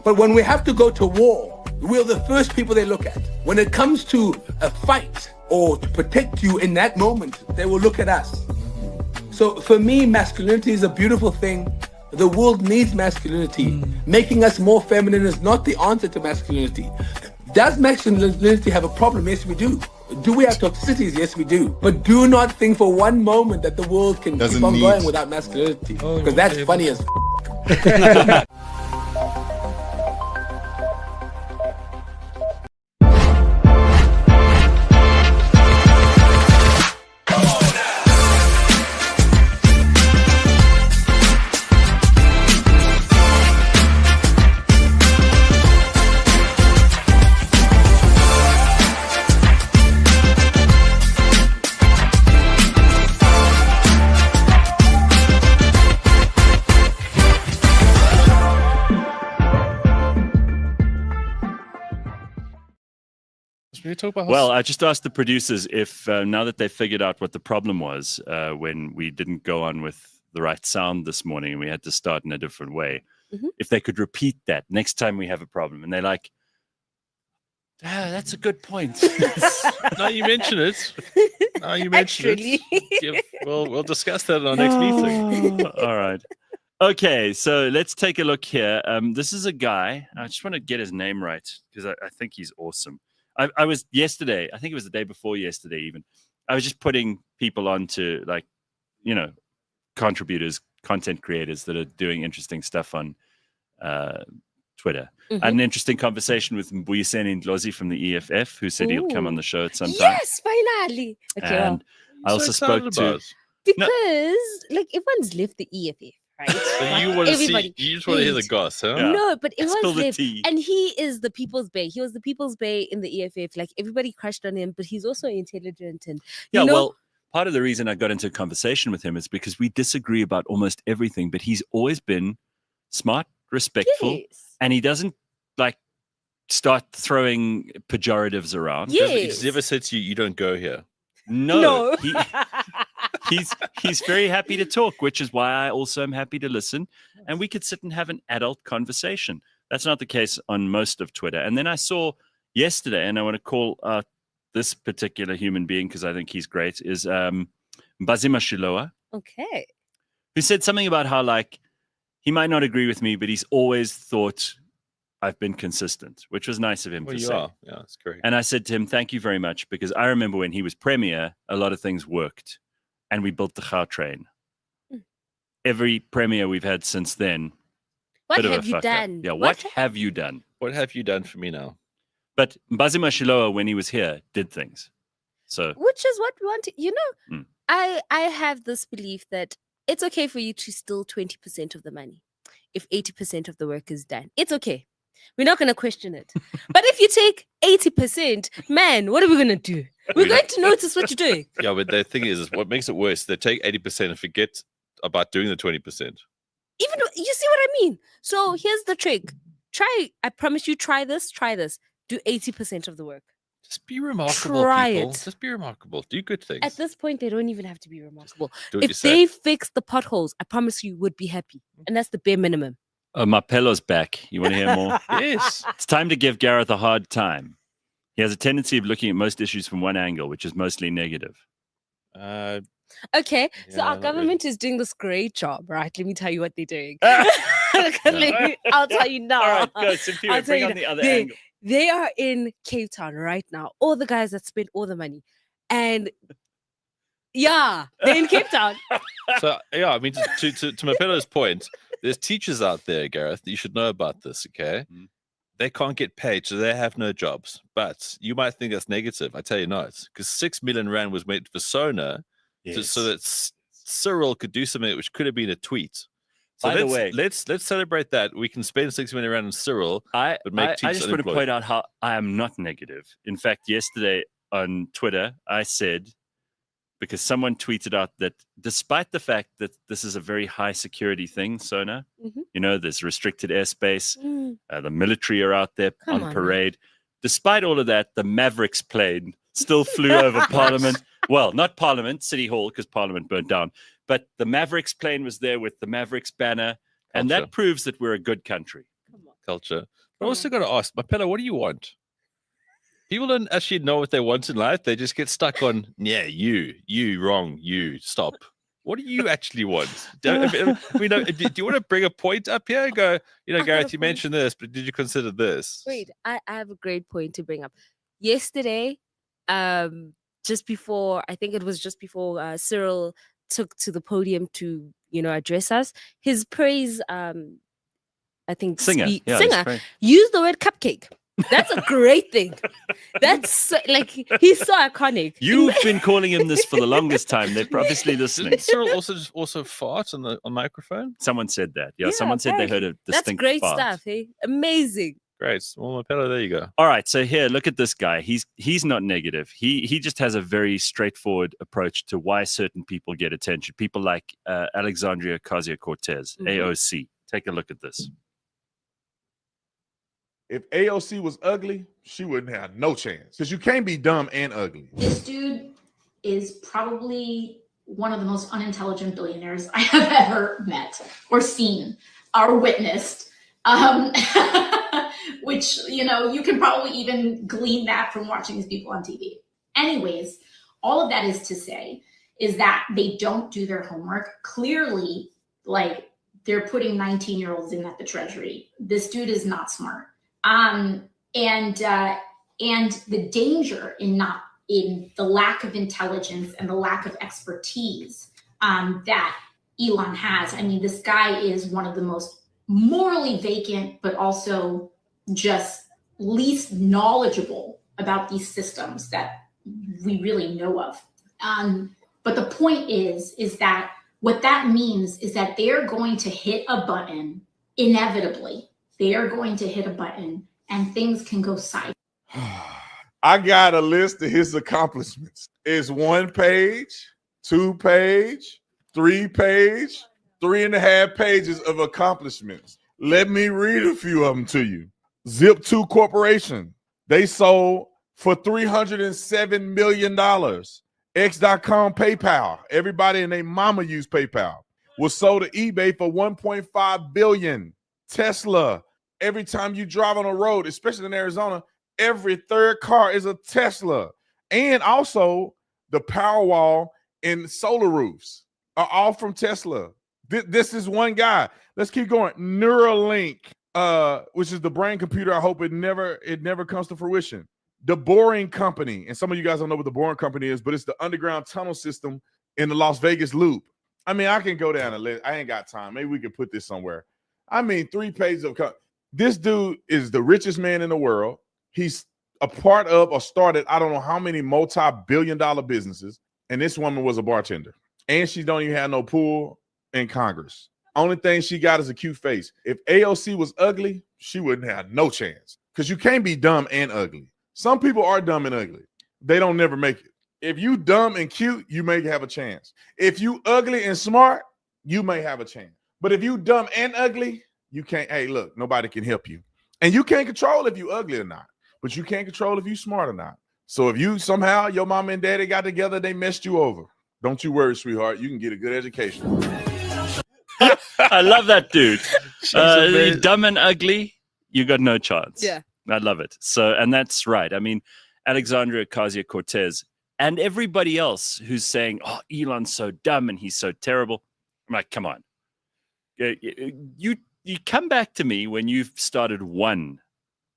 Speaker 11: But when we have to go to war, we're the first people they look at. When it comes to a fight, or to protect you in that moment, they will look at us. So for me, masculinity is a beautiful thing. The world needs masculinity. Making us more feminine is not the answer to masculinity. Does masculinity have a problem? Yes, we do. Do we have toxicities? Yes, we do. But do not think for one moment that the world can keep on going without masculinity. Because that's funny as
Speaker 1: Well, I just asked the producers if now that they figured out what the problem was when we didn't go on with the right sound this morning and we had to start in a different way, if they could repeat that next time we have a problem. And they're like, that's a good point.
Speaker 2: Now you mention it. We'll discuss that in our next meeting.
Speaker 1: All right. Okay, so let's take a look here. This is a guy. I just want to get his name right because I think he's awesome. I was yesterday, I think it was the day before yesterday even, I was just putting people onto like, contributors, content creators that are doing interesting stuff on Twitter. I had an interesting conversation with Mbuyiseni Ndlozi from the EFF, who said he'll come on the show at some time.
Speaker 3: Yes, finally. Okay,
Speaker 1: And I also spoke to...
Speaker 3: Because, everyone's left the EFF, right?
Speaker 2: So you want to see, you just want to hear the goss, huh?
Speaker 1: Yeah.
Speaker 3: No, but everyone's left.
Speaker 1: tea.
Speaker 3: And he is the people's bay. He was the people's bay in the EFF. Like, everybody crushed on him, but he's also intelligent. And,
Speaker 1: well, part of the reason I got into a conversation with him is because we disagree about almost everything, but he's always been smart, respectful, and he doesn't start throwing pejoratives around.
Speaker 2: He's never said to you, you don't go here.
Speaker 1: No. He's very happy to talk, which is why I also am happy to listen. And we could sit and have an adult conversation. That's not the case on most of Twitter. And then I saw yesterday, and I want to call out this particular human being because I think he's great, is Mbazima Shilowa.
Speaker 3: Okay.
Speaker 1: Who said something about how, he might not agree with me, but he's always thought I've been consistent, which was nice of him to say.
Speaker 2: Yeah, that's great.
Speaker 1: And I said to him, thank you very much, because I remember when he was premier, a lot of things worked, and we built the Gautrain. Every premier we've had since then.
Speaker 3: What have you done?
Speaker 1: Yeah, what have you done?
Speaker 2: What have you done for me now?
Speaker 1: But Mbazima Shilowa, when he was here, did things. So,
Speaker 3: which is what we want to, I have this belief that it's okay for you to steal 20% of the money if 80% of the work is done. It's okay. We're not going to question it. But if you take 80%, man, what are we going to do? We're going to notice what you're doing.
Speaker 2: Yeah, but the thing is what makes it worse, they take 80% and forget about doing the 20%.
Speaker 3: Even, you see what I mean? So here's the trick. I promise you, try this. Do 80% of the work.
Speaker 2: Just be remarkable, people. Just be remarkable. Do good things.
Speaker 3: At this point, they don't even have to be remarkable.
Speaker 2: If
Speaker 3: they fix the potholes, I promise you would be happy. And that's the bare minimum.
Speaker 1: Mapello's back. You want to hear more?
Speaker 2: Yes.
Speaker 1: It's time to give Gareth a hard time. He has a tendency of looking at most issues from one angle, which is mostly negative.
Speaker 3: Okay, so our government is doing this great job, right? Let me tell you what they're doing. I'll tell you now.
Speaker 1: All right, go, Simphiwe, bring on the other angle.
Speaker 3: They are in Cape Town right now. All the guys that spent all the money. And yeah, they're in Cape Town.
Speaker 2: So, yeah, I mean, to Mapello's point, there's teachers out there, Gareth, that you should know about this, okay? They can't get paid, so they have no jobs. But you might think that's negative. I tell you not. Because 6 million rand was made for SONA so that Cyril could do something which could have been a tweet. So
Speaker 1: By the way,
Speaker 2: let's celebrate that. We can spend 6 million rand on Cyril, but make teachers
Speaker 1: I just want to point out how I am not negative. In fact, yesterday on Twitter, I said, because someone tweeted out that despite the fact that this is a very high security thing, SONA, there's restricted airspace, the military are out there on parade. Despite all of that, the Mavericks plane still flew over Parliament. Well, not Parliament, City Hall, because Parliament burnt down. But the Mavericks plane was there with the Mavericks banner. And that proves that we're a good country.
Speaker 2: Culture. But I also got to ask, Mapello, what do you want? People don't actually know what they want in life. They just get stuck on, you, wrong, you, stop. What do you actually want? Do you want to bring a point up here and go, Gareth, you mentioned this, but did you consider this?
Speaker 3: Wait, I have a great point to bring up. Yesterday, just before Cyril took to the podium to, address us, his praise,
Speaker 1: singer
Speaker 3: used the word cupcake. That's a great thing. That's he's so iconic.
Speaker 1: You've been calling him this for the longest time. They're obviously listening.
Speaker 2: Did Cyril also fart on microphone?
Speaker 1: Someone said that. Yeah, someone said they heard a distinct
Speaker 3: That's great
Speaker 1: fart.
Speaker 3: stuff. Hey, amazing.
Speaker 2: Great. Well, Mapello, there you go.
Speaker 1: All right, so here, look at this guy. He's not negative. He just has a very straightforward approach to why certain people get attention. People like Alexandria Ocasio-Cortez, AOC. Take a look at this.
Speaker 12: If AOC was ugly, she wouldn't have no chance. Because you can't be dumb and ugly.
Speaker 13: This dude is probably one of the most unintelligent billionaires I have ever met or seen or witnessed. Which, you can probably even glean that from watching these people on TV. Anyways, all of that is to say is that they don't do their homework. Clearly, they're putting 19-year-olds in at the Treasury. This dude is not smart. And And the danger in the lack of intelligence and the lack of expertise that Elon has. I mean, this guy is one of the most morally vacant, but also just least knowledgeable about these systems that we really know of. But the point is that what that means is that they're going to hit a button inevitably. They are going to hit a button and things can go sideways.
Speaker 12: I got a list of his accomplishments. It's 1 page, 2 page, 3 page, 3.5 pages of accomplishments. Let me read a few of them to you. Zip2 Corporation, they sold for $307 million. X.com PayPal, everybody and their mama use PayPal, was sold to eBay for $1.5 billion. Tesla, every time you drive on a road, especially in Arizona, every third car is a Tesla. And also the Powerwall and solar roofs are all from Tesla. This is one guy. Let's keep going. Neuralink, which is the brain computer. I hope it never comes to fruition. The Boring Company, and some of you guys don't know what the Boring Company is, but it's the underground tunnel system in the Las Vegas Loop. I mean, I can go down a list. I ain't got time. Maybe we could put this somewhere. I mean, 3 pages of this dude is the richest man in the world. He's a part of or started I don't know how many multi-billion-dollar businesses, and this woman was a bartender. And she don't even have no pull in Congress. Only thing she got is a cute face. If AOC was ugly, she wouldn't have no chance because you can't be dumb and ugly. Some people are dumb and ugly. They don't never make it. If you dumb and cute, you may have a chance. If you ugly and smart, you may have a chance. But if you dumb and ugly, you can't. Hey, look, nobody can help you. And you can't control if you ugly or not. But you can't control if you smart or not. So if you somehow, your mom and daddy got together, they messed you over. Don't you worry, sweetheart. You can get a good education.
Speaker 1: I love that dude. Dumb and ugly, you got no chance.
Speaker 3: Yeah.
Speaker 1: I love it. So, and that's right. I mean, Alexandria Ocasio-Cortez and everybody else who's saying, oh, Elon's so dumb and he's so terrible. I'm like, come on. You come back to me when you've started $1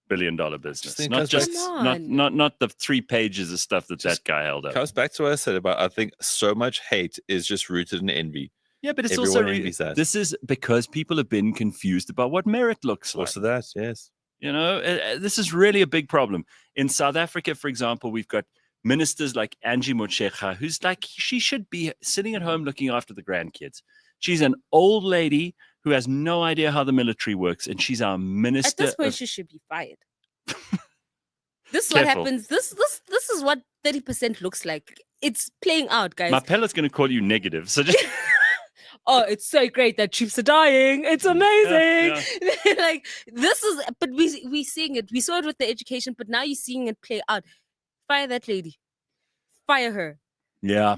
Speaker 1: billion business, not the 3 pages of stuff that guy held up.
Speaker 2: Comes back to what I said about, I think so much hate is just rooted in envy.
Speaker 1: Yeah, but it's
Speaker 2: Everyone
Speaker 1: also
Speaker 2: envies that.
Speaker 1: This is because people have been confused about what merit looks like.
Speaker 2: Also that, yes.
Speaker 1: You know, this is really a big problem. In South Africa, for example, we've got ministers like Angie Motshekga, who's like, she should be sitting at home looking after the grandkids. She's an old lady who has no idea how the military works, and she's our minister.
Speaker 3: At this point, she should be fired. This is what happens. This is what 30% looks like. It's playing out, guys.
Speaker 1: My pellet's going to call you negative. So just...
Speaker 3: Oh, it's so great that troops are dying. It's amazing. Yeah. Like this is, but we seeing it. We saw it with the education, but now you're seeing it play out. Fire that lady. Fire her.
Speaker 1: Yeah.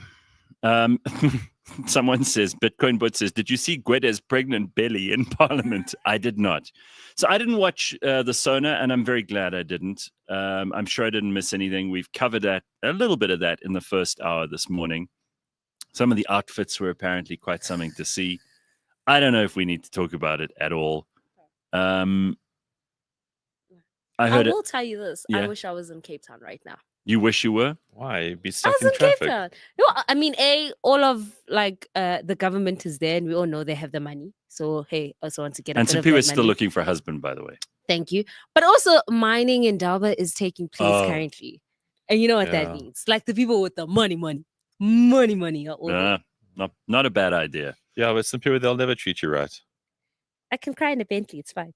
Speaker 1: Someone says, Bitcoin Bot says, did you see Gweda's pregnant belly in Parliament? I did not. So I didn't watch the SONA, and I'm very glad I didn't. I'm sure I didn't miss anything. We've covered a little bit of that in the first hour this morning. Some of the outfits were apparently quite something to see. I don't know if we need to talk about it at all. I
Speaker 3: will tell you this.
Speaker 1: Yeah.
Speaker 3: I wish I was in Cape Town right now.
Speaker 1: You wish you were?
Speaker 2: Why? You'd be
Speaker 3: I
Speaker 2: stuck
Speaker 3: was
Speaker 2: in
Speaker 3: in
Speaker 2: traffic.
Speaker 3: Cape Town. No, I mean, all of the government is there, and we all know they have the money. So hey, I also want to get.
Speaker 1: And
Speaker 3: some
Speaker 1: people are still looking for a husband, by the way.
Speaker 3: Thank you. But also, mining in Dalba is taking place currently, and you know what that means. Like the people with the money are all there.
Speaker 1: Not a bad idea.
Speaker 2: Yeah, but some people, they'll never treat you right.
Speaker 3: I can cry in a Bentley. It's fine.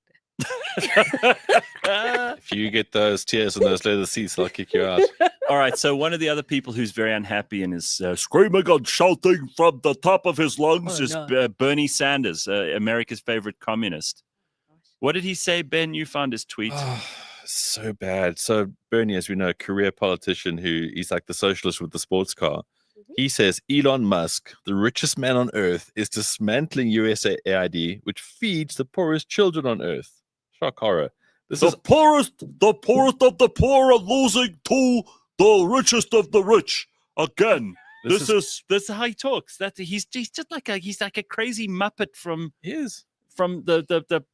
Speaker 2: If you get those tears on those leather seats, they'll kick you out.
Speaker 1: All right. So one of the other people who's very unhappy and is screaming and shouting from the top of his lungs is Bernie Sanders, America's favorite communist. What did he say, Ben? You found his tweet.
Speaker 2: So bad. So Bernie, as we know, a career politician he's like the socialist with the sports car. He says Elon Musk, the richest man on earth, is dismantling USAID, which feeds the poorest children on earth. Shock horror.
Speaker 10: The poorest of the poor are losing to the richest of the rich. Again, this is
Speaker 1: how he talks. That he's just like he's like a crazy muppet from the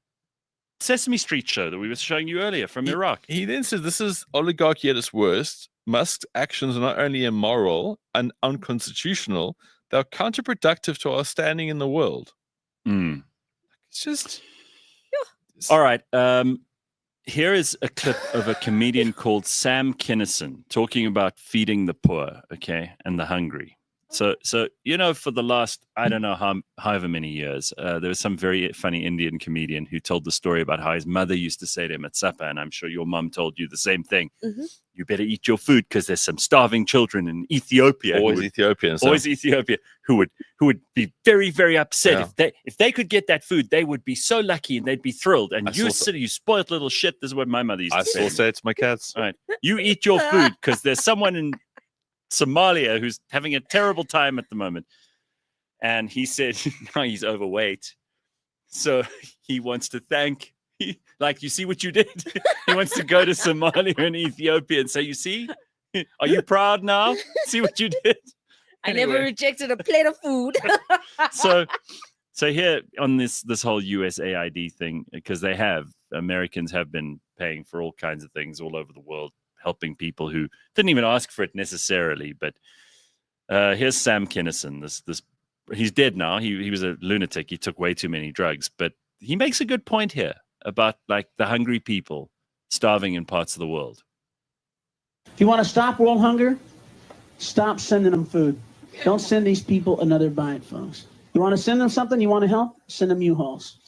Speaker 1: Sesame Street show that we were showing you earlier from Iraq.
Speaker 2: He then says this is oligarchy at its worst. Musk's actions are not only immoral and unconstitutional, they're counterproductive to our standing in the world. It's just...
Speaker 1: All right. Here is a clip of a comedian called Sam Kinison talking about feeding the poor, okay, and the hungry. So for the last, I don't know however many years, there was some very funny Indian comedian who told the story about how his mother used to say to him at supper, and I'm sure your mum told you the same thing. Mm-hmm. You better eat your food because there's some starving children in Ethiopia.
Speaker 2: Always Ethiopians.
Speaker 1: Always Ethiopia who would be very, very upset if they could get that food. They would be so lucky and they'd be thrilled. And you spoiled little shit. This is what my mother used to say.
Speaker 2: I still say it to my cats.
Speaker 1: All right, you eat your food because there's someone in Somalia who's having a terrible time at the moment. And he said now he's overweight, so he wants to thank. Like, you see what you did? He wants to go to Somalia and Ethiopia and say, you see, are you proud now? See what you did?
Speaker 3: Anyway. I never rejected a plate of food.
Speaker 1: So here on this whole USAID thing, because Americans have been paying for all kinds of things all over the world, helping people who didn't even ask for it necessarily. But here's Sam Kinison. This he's dead now. He was a lunatic. He took way too many drugs. But he makes a good point here about like the hungry people starving in parts of the world.
Speaker 14: If you want to stop world hunger, stop sending them food. Don't send these people another bite, folks. You want to send them something, you want to help, send them U-Hauls.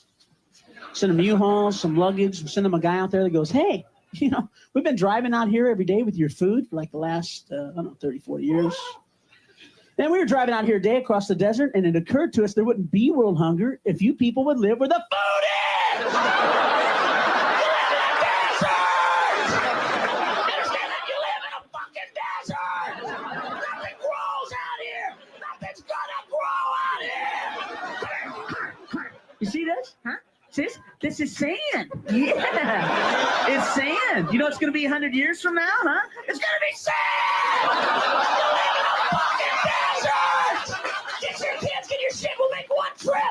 Speaker 14: Send them U-Hauls, some luggage, send them a guy out there that goes, hey, we've been driving out here every day with your food for like the last, 30, 40 years. Then we were driving out here a day across the desert, and it occurred to us there wouldn't be world hunger if you people would live where the food is! You see this? Huh? Sis? This is sand. Yeah. It's sand. You know it's going to be 100 years from now, huh? It's going to be sand! You live in a fucking desert! Get your kids, get your shit. We'll make one trip.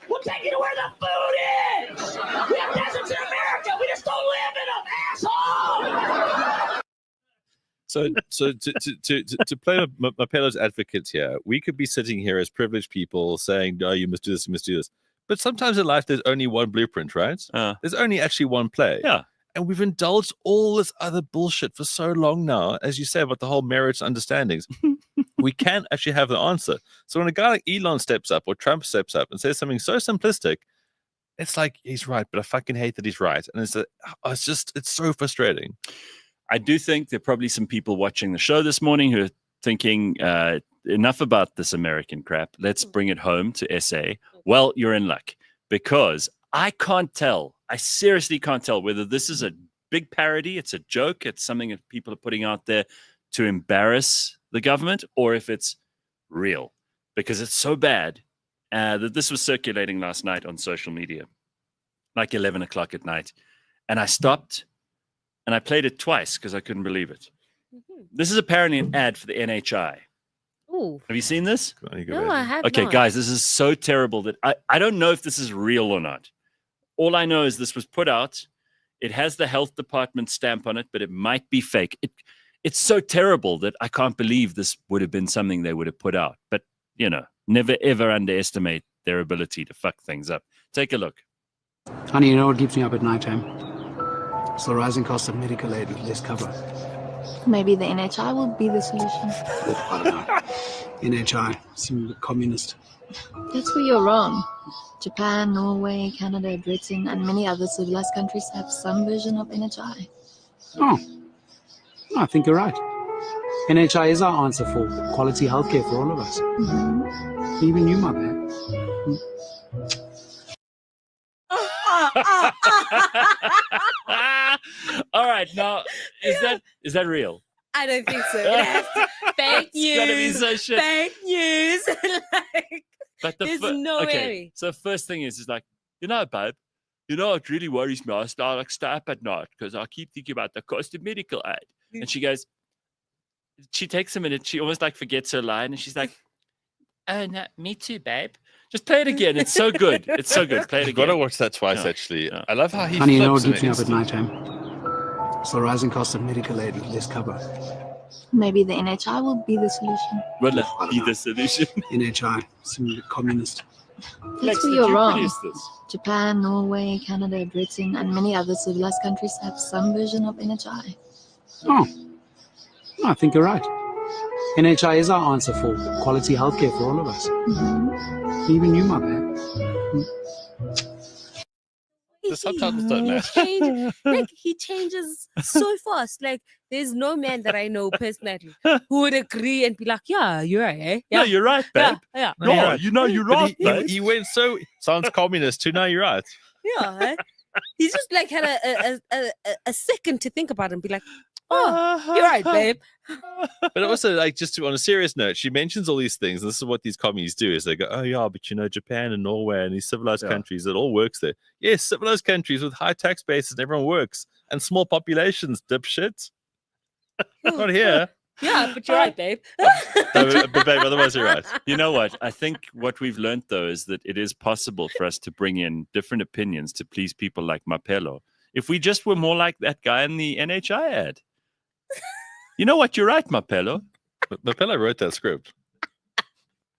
Speaker 14: We'll take you to where the food is. We have deserts in America. We just don't live in them, asshole!
Speaker 2: So to play my payload's advocate here, we could be sitting here as privileged people saying, no, you must do this, you must do this. But sometimes in life, there's only one blueprint, right? There's only actually one play.
Speaker 1: Yeah.
Speaker 2: And we've indulged all this other bullshit for so long now, as you say, about the whole merits understandings. We can't actually have the answer. So when a guy like Elon steps up or Trump steps up and says something so simplistic, it's like, he's right, but I fucking hate that he's right. And it's so frustrating.
Speaker 1: I do think there are probably some people watching the show this morning who are thinking, enough about this American crap. Let's bring it home to SA. Well, you're in luck, because I can't tell. I seriously can't tell whether this is a big parody, it's a joke, it's something that people are putting out there to embarrass the government, or if it's real, because it's so bad that this was circulating last night on social media, like 11 o'clock at night. And I stopped and I played it twice because I couldn't believe it. Mm-hmm. This is apparently an ad for the NHI.
Speaker 3: Ooh.
Speaker 1: Have you seen this?
Speaker 3: No, I have
Speaker 1: Okay,
Speaker 3: not.
Speaker 1: guys, this is so terrible that I don't know if this is real or not. All I know is this was put out. It has the health department stamp on it, but it might be fake. It's so terrible that I can't believe this would have been something they would have put out. But, never, ever underestimate their ability to fuck things up. Take a look.
Speaker 15: Honey, you know what keeps me up at night time? It's the rising cost of medical aid with less cover.
Speaker 16: Maybe the NHI will be the solution.
Speaker 15: NHI, seem communist.
Speaker 16: That's where you're wrong. Japan, Norway, Canada, Britain, and many other civilized countries have some version of NHI.
Speaker 15: Oh, I think you're right. NHI is our answer for quality healthcare for all of us. Mm-hmm. Even you, my man.
Speaker 1: All right, now is that real?
Speaker 3: I don't think so. Fake news.
Speaker 1: It's gonna be so shit.
Speaker 3: Fake news.
Speaker 1: But
Speaker 3: there's no
Speaker 1: okay,
Speaker 3: way.
Speaker 1: So first thing is like, babe, it really worries me. I stay up at night because I keep thinking about the cost of medical aid. And she goes, she takes a minute. She almost like forgets her line, and she's like, "Oh no, me too, babe. Just play it again. It's so good. It's so good. Play it
Speaker 2: You've
Speaker 1: again.
Speaker 2: got to watch that twice, actually. I love how he
Speaker 15: Honey, you know what
Speaker 2: flips
Speaker 15: keeps
Speaker 2: in
Speaker 15: me
Speaker 2: an
Speaker 15: up at
Speaker 2: instant.
Speaker 15: night time? It's the rising cost of medical aid with less cover.
Speaker 16: Maybe the NHI will be the solution.
Speaker 1: Will it be the solution?
Speaker 15: NHI, some communist.
Speaker 16: That's where you're wrong. Japan, Norway, Canada, Britain, and many other civilized countries have some version of NHI.
Speaker 15: Oh, I think you're right. NHI is our answer for quality healthcare for all of us. Even you, my man.
Speaker 2: The subtitles don't match.
Speaker 3: He changes so fast. Like, there's no man that I know personally who would agree and be like, yeah, you're right, eh?
Speaker 1: Yeah, you're right, babe.
Speaker 3: Yeah.
Speaker 2: No, you're right.
Speaker 1: You know you're right, babe.
Speaker 2: He went sounds communist too. No, you're right.
Speaker 3: Yeah, eh? He just like had a second to think about it and be like, oh, you're right, babe.
Speaker 2: But also, like, just on a serious note, she mentions all these things. This is what these commies do: is they go, "Oh yeah, but you know, Japan and Norway and these civilized countries, it all works there." Yes, civilized countries with high tax bases, everyone works, and small populations, dipshits. Not here.
Speaker 3: Yeah, but you're right, babe.
Speaker 2: But babe, otherwise you're right.
Speaker 1: You know what? I think what we've learned, though, is that it is possible for us to bring in different opinions to please people like Mapelo. If we just were more like that guy in the NHI ad. You know what? You're right, Mapelo.
Speaker 2: Mapelo wrote that script.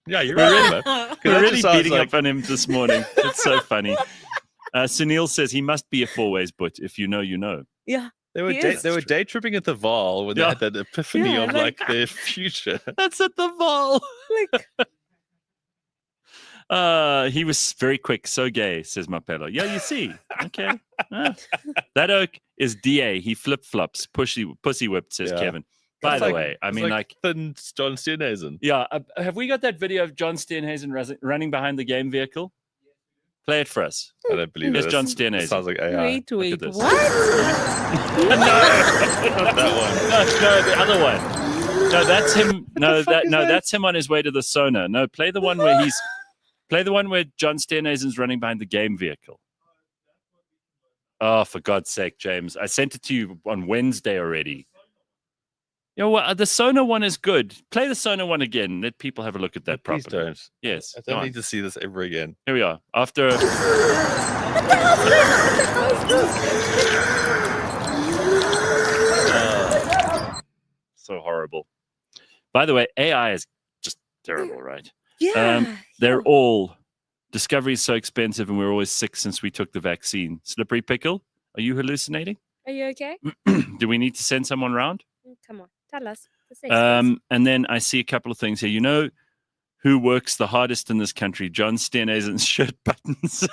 Speaker 2: Yeah, you're
Speaker 1: We're
Speaker 2: right.
Speaker 1: We're really beating up on him this morning. It's so funny. Sunil says he must be a four-ways but if you know, you know.
Speaker 3: Yeah.
Speaker 2: They were day tripping at the Val when they had that epiphany of like their future.
Speaker 1: That's at the Val. He was very quick, so gay, says Mapelo. Yeah, you see. Okay. That oak is DA. He flip-flops, pussy whipped, says Kevin. By the way, I mean, like
Speaker 2: thin John Steenhuisen.
Speaker 1: Yeah. Have we got that video of John Steenhuisen running behind the game vehicle? Play it for us.
Speaker 2: I don't believe it.
Speaker 1: It's John Steenhuisen.
Speaker 2: Sounds like AI.
Speaker 3: Wait, what?
Speaker 1: No, not that one. No, the other one. No, that's him. No, that's him on his way to the SONA. No, play the one where John Steenhuisen's running behind the game vehicle. Oh, for God's sake, James. I sent it to you on Wednesday already. You know what? The SONA one is good. Play the SONA one again. Let people have a look at that properly.
Speaker 2: Please don't.
Speaker 1: Yes.
Speaker 2: I don't need to see this ever again.
Speaker 1: Here we are. After... So horrible. By the way, AI is just terrible, right?
Speaker 3: Yeah.
Speaker 1: They're all... Discovery is so expensive and we're always sick since we took the vaccine. Slippery Pickle, are you hallucinating?
Speaker 3: Are you okay?
Speaker 1: Do we need to send someone around?
Speaker 3: Come on, tell us.
Speaker 1: And then I see a couple of things here. You know who works the hardest in this country? John Steenhuisen's shirt buttons.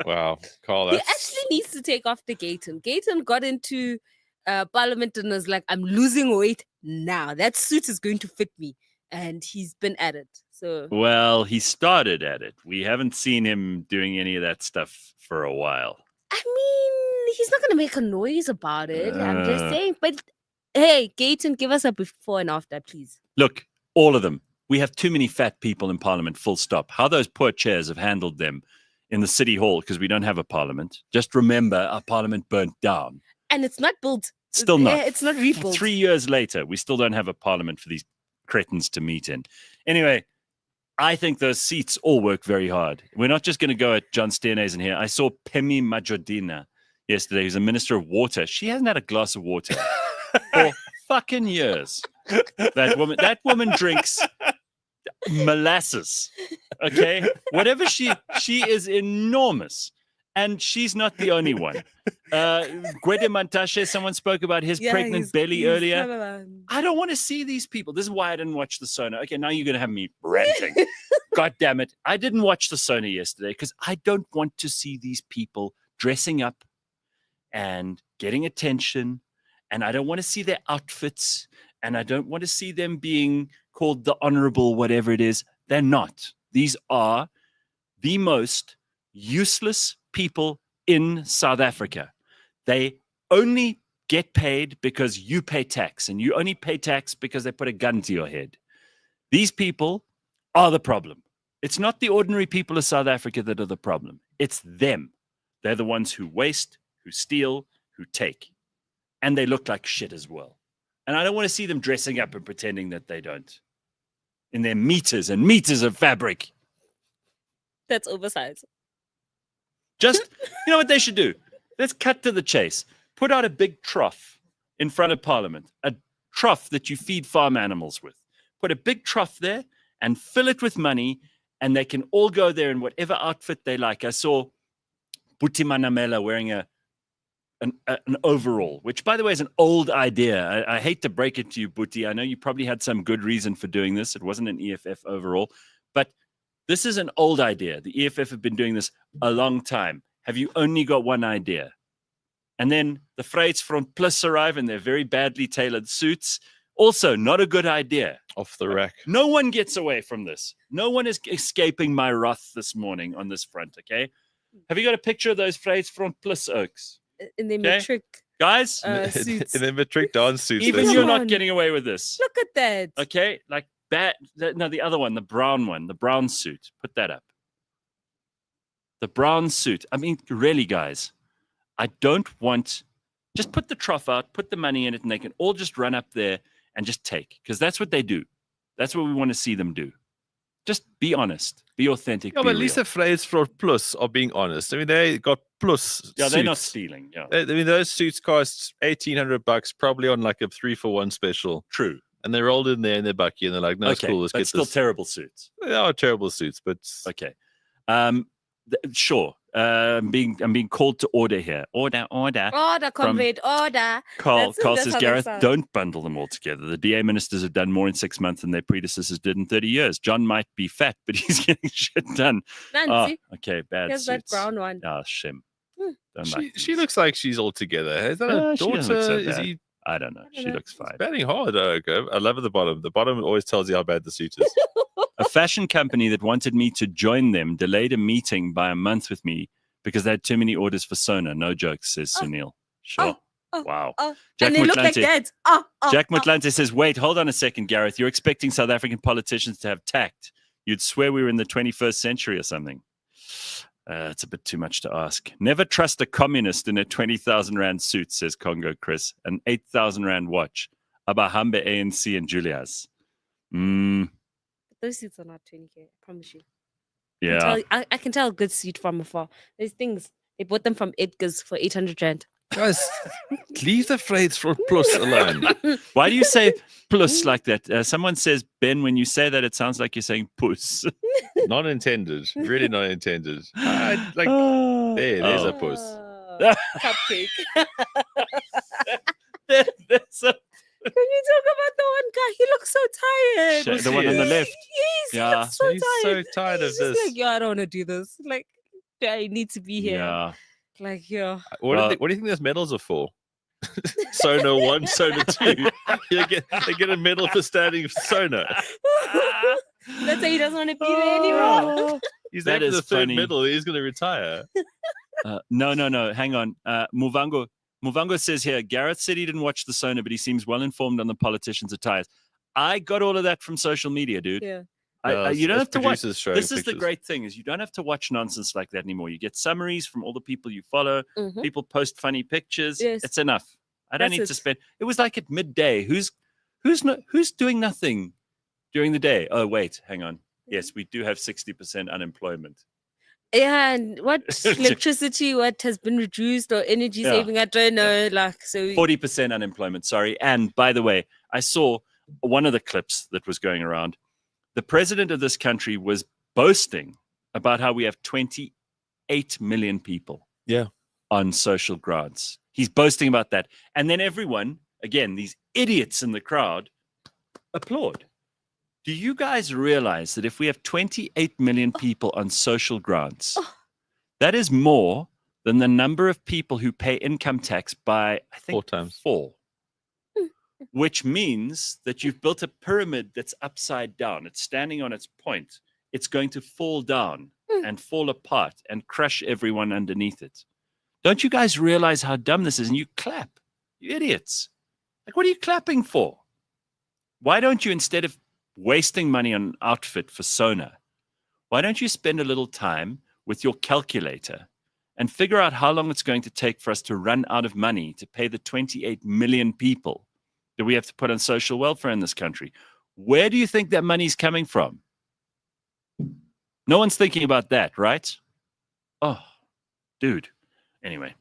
Speaker 2: Wow, Carl.
Speaker 3: He actually needs to take off the Gayton. Gayton got into Parliament and was like, I'm losing weight now. That suit is going to fit me. And he's been at it. So
Speaker 1: well, he started at it. We haven't seen him doing any of that stuff for a while.
Speaker 3: I mean, he's not going to make a noise about it. I'm just saying. But hey, Gayton, give us a before and after, please.
Speaker 1: Look, all of them. We have too many fat people in Parliament, full stop. How those poor chairs have handled them in the City Hall because we don't have a Parliament. Just remember, our Parliament burnt down.
Speaker 3: And it's not built.
Speaker 1: Still not.
Speaker 3: It's not rebuilt.
Speaker 1: 3 years later, we still don't have a Parliament for these cretins to meet in. Anyway, I think those seats all work very hard. We're not just going to go at John Steenhuisen here. I saw Pemi Majodina yesterday, who's a Minister of Water. She hasn't had a glass of water for fucking years. That woman drinks molasses. Okay? Whatever she is enormous. And she's not the only one. Gwede Mantashe, someone spoke about his pregnant belly earlier. I don't want to see these people. This is why I didn't watch the SONA. Okay, now you're going to have me ranting. God damn it. I didn't watch the SONA yesterday because I don't want to see these people dressing up and getting attention. And I don't want to see their outfits. And I don't want to see them being called the honorable whatever it is. They're not. These are the most useless people in South Africa. They only get paid because you pay tax, and you only pay tax because they put a gun to your head. These people are the problem. It's not the ordinary people of South Africa that are the problem. It's them. They're the ones who waste, who steal, who take. And they look like shit as well. And I don't want to see them dressing up and pretending that they don't. In their meters and meters of fabric.
Speaker 3: That's oversized.
Speaker 1: Just, you know what they should do? Let's cut to the chase. Put out a big trough in front of Parliament, a trough that you feed farm animals with. Put a big trough there and fill it with money, and they can all go there in whatever outfit they like. I saw Buti Manamela wearing an overall, which, by the way, is an old idea. I hate to break it to you, Buti. I know you probably had some good reason for doing this. It wasn't an EFF overall, but this is an old idea. The EFF have been doing this a long time. Have you only got one idea? And then the Vryheidsfront Plus arrive in their very badly tailored suits. Also, not a good idea.
Speaker 2: Off the rack.
Speaker 1: No one gets away from this. No one is escaping my wrath this morning on this front, okay? Have you got a picture of those Vryheidsfront Plus oaks?
Speaker 3: In their matric
Speaker 1: guys?
Speaker 3: suits.
Speaker 2: In their matric dance suits.
Speaker 1: Even you're not getting away with this.
Speaker 3: Look at that.
Speaker 1: Okay? Like the other one, the brown one, the brown suit. Put that up. The brown suit. I mean, really, guys, I don't want... Just put the trough out, put the money in it, and they can all just run up there and just take. Because that's what they do. That's what we want to see them do. Just be honest. Be authentic.
Speaker 2: Yeah, but at least the Vryheidsfront Plus are being honest. I mean, they got plus
Speaker 1: Yeah,
Speaker 2: suits.
Speaker 1: they're not stealing. Yeah.
Speaker 2: I mean, those suits cost $1,800, probably on like a 3-for-1 special.
Speaker 1: True.
Speaker 2: And they're rolled in there in their bucky, and they're like, "No, it's cool. Let's
Speaker 1: but
Speaker 2: get
Speaker 1: still
Speaker 2: this."
Speaker 1: terrible suits.
Speaker 2: They are terrible suits, but
Speaker 1: okay. Sure. I'm being called to order here. Order.
Speaker 3: Order, comrade, order.
Speaker 1: Carl
Speaker 3: That's
Speaker 1: says,
Speaker 3: how they
Speaker 1: Gareth,
Speaker 3: sound.
Speaker 1: don't bundle them all together. The DA ministers have done more in 6 months than their predecessors did in 30 years. John might be fat, but he's getting shit done.
Speaker 3: Nancy.
Speaker 1: Okay, bad
Speaker 3: Here's that
Speaker 1: suits.
Speaker 3: brown one.
Speaker 1: Shim.
Speaker 2: she looks like she's all together. Is that a
Speaker 1: She doesn't
Speaker 2: daughter?
Speaker 1: look so
Speaker 2: Is
Speaker 1: bad.
Speaker 2: he
Speaker 1: I don't know. She looks fine.
Speaker 2: batting hard? Okay. I love at the bottom. The bottom always tells you how bad the suit is.
Speaker 1: A fashion company that wanted me to join them delayed a meeting by a month with me because they had too many orders for SONA. No jokes, says Sunil. Sure. Wow.
Speaker 3: And they look like that.
Speaker 1: Jack Motlanthe says, wait, hold on a second, Gareth. You're expecting South African politicians to have tact. You'd swear we were in the 21st century or something. It's a bit too much to ask. Never trust a communist in a 20,000 Rand suit, says Congo Chris. An 8,000 Rand watch. Abahambe ANC and Julia's.
Speaker 3: Those suits are not 20K, I promise you.
Speaker 1: Yeah.
Speaker 3: I can tell a good suit from afar. Those things, they bought them from Edgar's for 800 Rand.
Speaker 2: Guys, leave the Vryheidsfront Plus alone.
Speaker 1: Why do you say plus like that? Someone says, Ben, when you say that, it sounds like you're saying puss.
Speaker 2: Not intended. Really not intended. There's a puss.
Speaker 3: Cupcake.
Speaker 1: There's a...
Speaker 3: Can you talk about the one guy? He looks so tired.
Speaker 1: The one on the left.
Speaker 3: Yes, he
Speaker 1: Yeah.
Speaker 3: looks so
Speaker 2: He's
Speaker 3: tired.
Speaker 2: so tired of
Speaker 3: He's just
Speaker 2: this.
Speaker 3: like, I don't want to do this. Like, I need to be here.
Speaker 1: Yeah.
Speaker 3: Like, yeah.
Speaker 2: What do you think those medals are for? SONA 1, SONA 2. They get a medal for standing SONA.
Speaker 3: That's why he doesn't want to be there anymore.
Speaker 2: He's
Speaker 1: That
Speaker 2: there for
Speaker 1: is
Speaker 2: the third
Speaker 1: funny.
Speaker 2: medal. He's going to retire.
Speaker 1: No. Hang on. Muvango says here, Gareth said he didn't watch the SONA, but he seems well informed on the politicians' attires. I got all of that from social media, dude.
Speaker 3: Yeah.
Speaker 1: You don't have to watch.
Speaker 2: producers showing
Speaker 1: This is the
Speaker 2: pictures.
Speaker 1: great thing is you don't have to watch nonsense like that anymore. You get summaries from all the people you follow. People post funny pictures.
Speaker 3: Yes.
Speaker 1: It's enough. I don't
Speaker 3: That's
Speaker 1: need
Speaker 3: it.
Speaker 1: to spend. It was like at midday. Who's doing nothing during the day? Oh wait, hang on. Yes, we do have 60% unemployment.
Speaker 3: Yeah, and what electricity, what has been reduced or energy
Speaker 1: Yeah.
Speaker 3: saving, I don't know. Like, so
Speaker 1: 40% unemployment. Sorry. And by the way, I saw one of the clips that was going around. The president of this country was boasting about how we have 28 million people on social grants. He's boasting about that. And then everyone, again, these idiots in the crowd, applaud. Do you guys realize that if we have 28 million people on social grants, that is more than the number of people who pay income tax by, I think,
Speaker 2: 4 times.
Speaker 1: 4. Which means that you've built a pyramid that's upside down. It's standing on its point. It's going to fall down and fall apart and crush everyone underneath it. Don't you guys realize how dumb this is? And you clap. You idiots. Like, what are you clapping for? Why don't you, instead of wasting money on an outfit for SONA, why don't you spend a little time with your calculator and figure out how long it's going to take for us to run out of money to pay the 28 million people that we have to put on social welfare in this country? Where do you think that money's coming from? No one's thinking about that, right? Oh, dude. Anyway,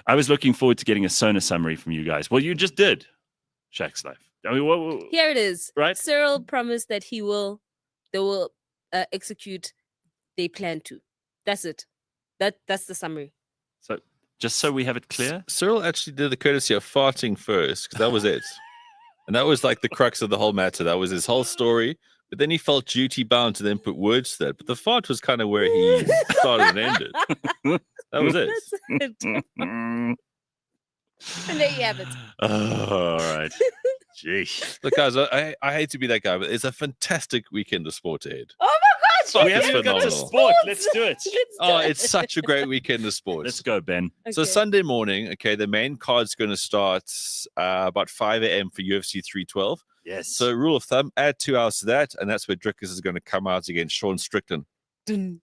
Speaker 1: I was looking forward to getting a SONA summary from you guys. Well, you just did, Shaq's life. I mean,
Speaker 3: Here it is.
Speaker 1: Right?
Speaker 3: Cyril promised that they will execute they plan to. That's it. That's the summary.
Speaker 1: So just so we have it clear,
Speaker 2: Cyril actually did the courtesy of farting first, because that was it. And that was like the crux of the whole matter. That was his whole story. But then he felt duty bound to then put words to that. But the fart was kind of where he started and ended. That was it.
Speaker 3: And there you have it.
Speaker 1: Oh, all right. Jeez.
Speaker 2: Look, guys, I hate to be that guy, but it's a fantastic weekend of sport ahead.
Speaker 3: Oh my God!
Speaker 1: We haven't even got to sport. Let's do it.
Speaker 2: It's such a great weekend of sports.
Speaker 1: Let's go, Ben.
Speaker 2: So Sunday morning, the main card's going to start about 5 a.m. for UFC 312.
Speaker 1: Yes.
Speaker 2: So rule of thumb, add 2 hours to that, and that's where Drickers is going to come out against Sean Strickland.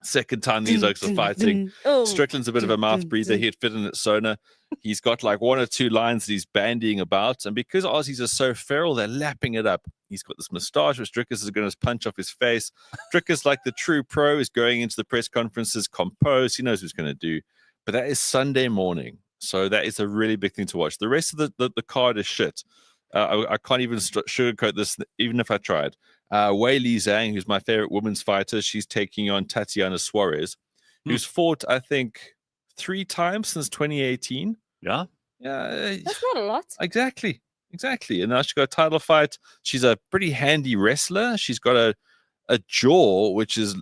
Speaker 2: Second time these oaks are fighting. Strickland's a bit of a mouth breather. He'd fit in at SONA. He's got like 1 or 2 lines that he's bandying about. And because Aussies are so feral, they're lapping it up. He's got this moustache, which Drickers is going to punch off his face. Drickers, like the true pro, is going into the press conferences composed. He knows what he's going to do. But that is Sunday morning. So that is a really big thing to watch. The rest of the card is shit. I can't even sugarcoat this, even if I tried. Wei Li Zhang, who's my favorite women's fighter, she's taking on Tatiana Suarez, who's fought, I think, 3 times since 2018.
Speaker 1: Yeah?
Speaker 2: Yeah.
Speaker 3: That's not a lot.
Speaker 2: Exactly. And now she's got a title fight. She's a pretty handy wrestler. She's got a jaw, which is...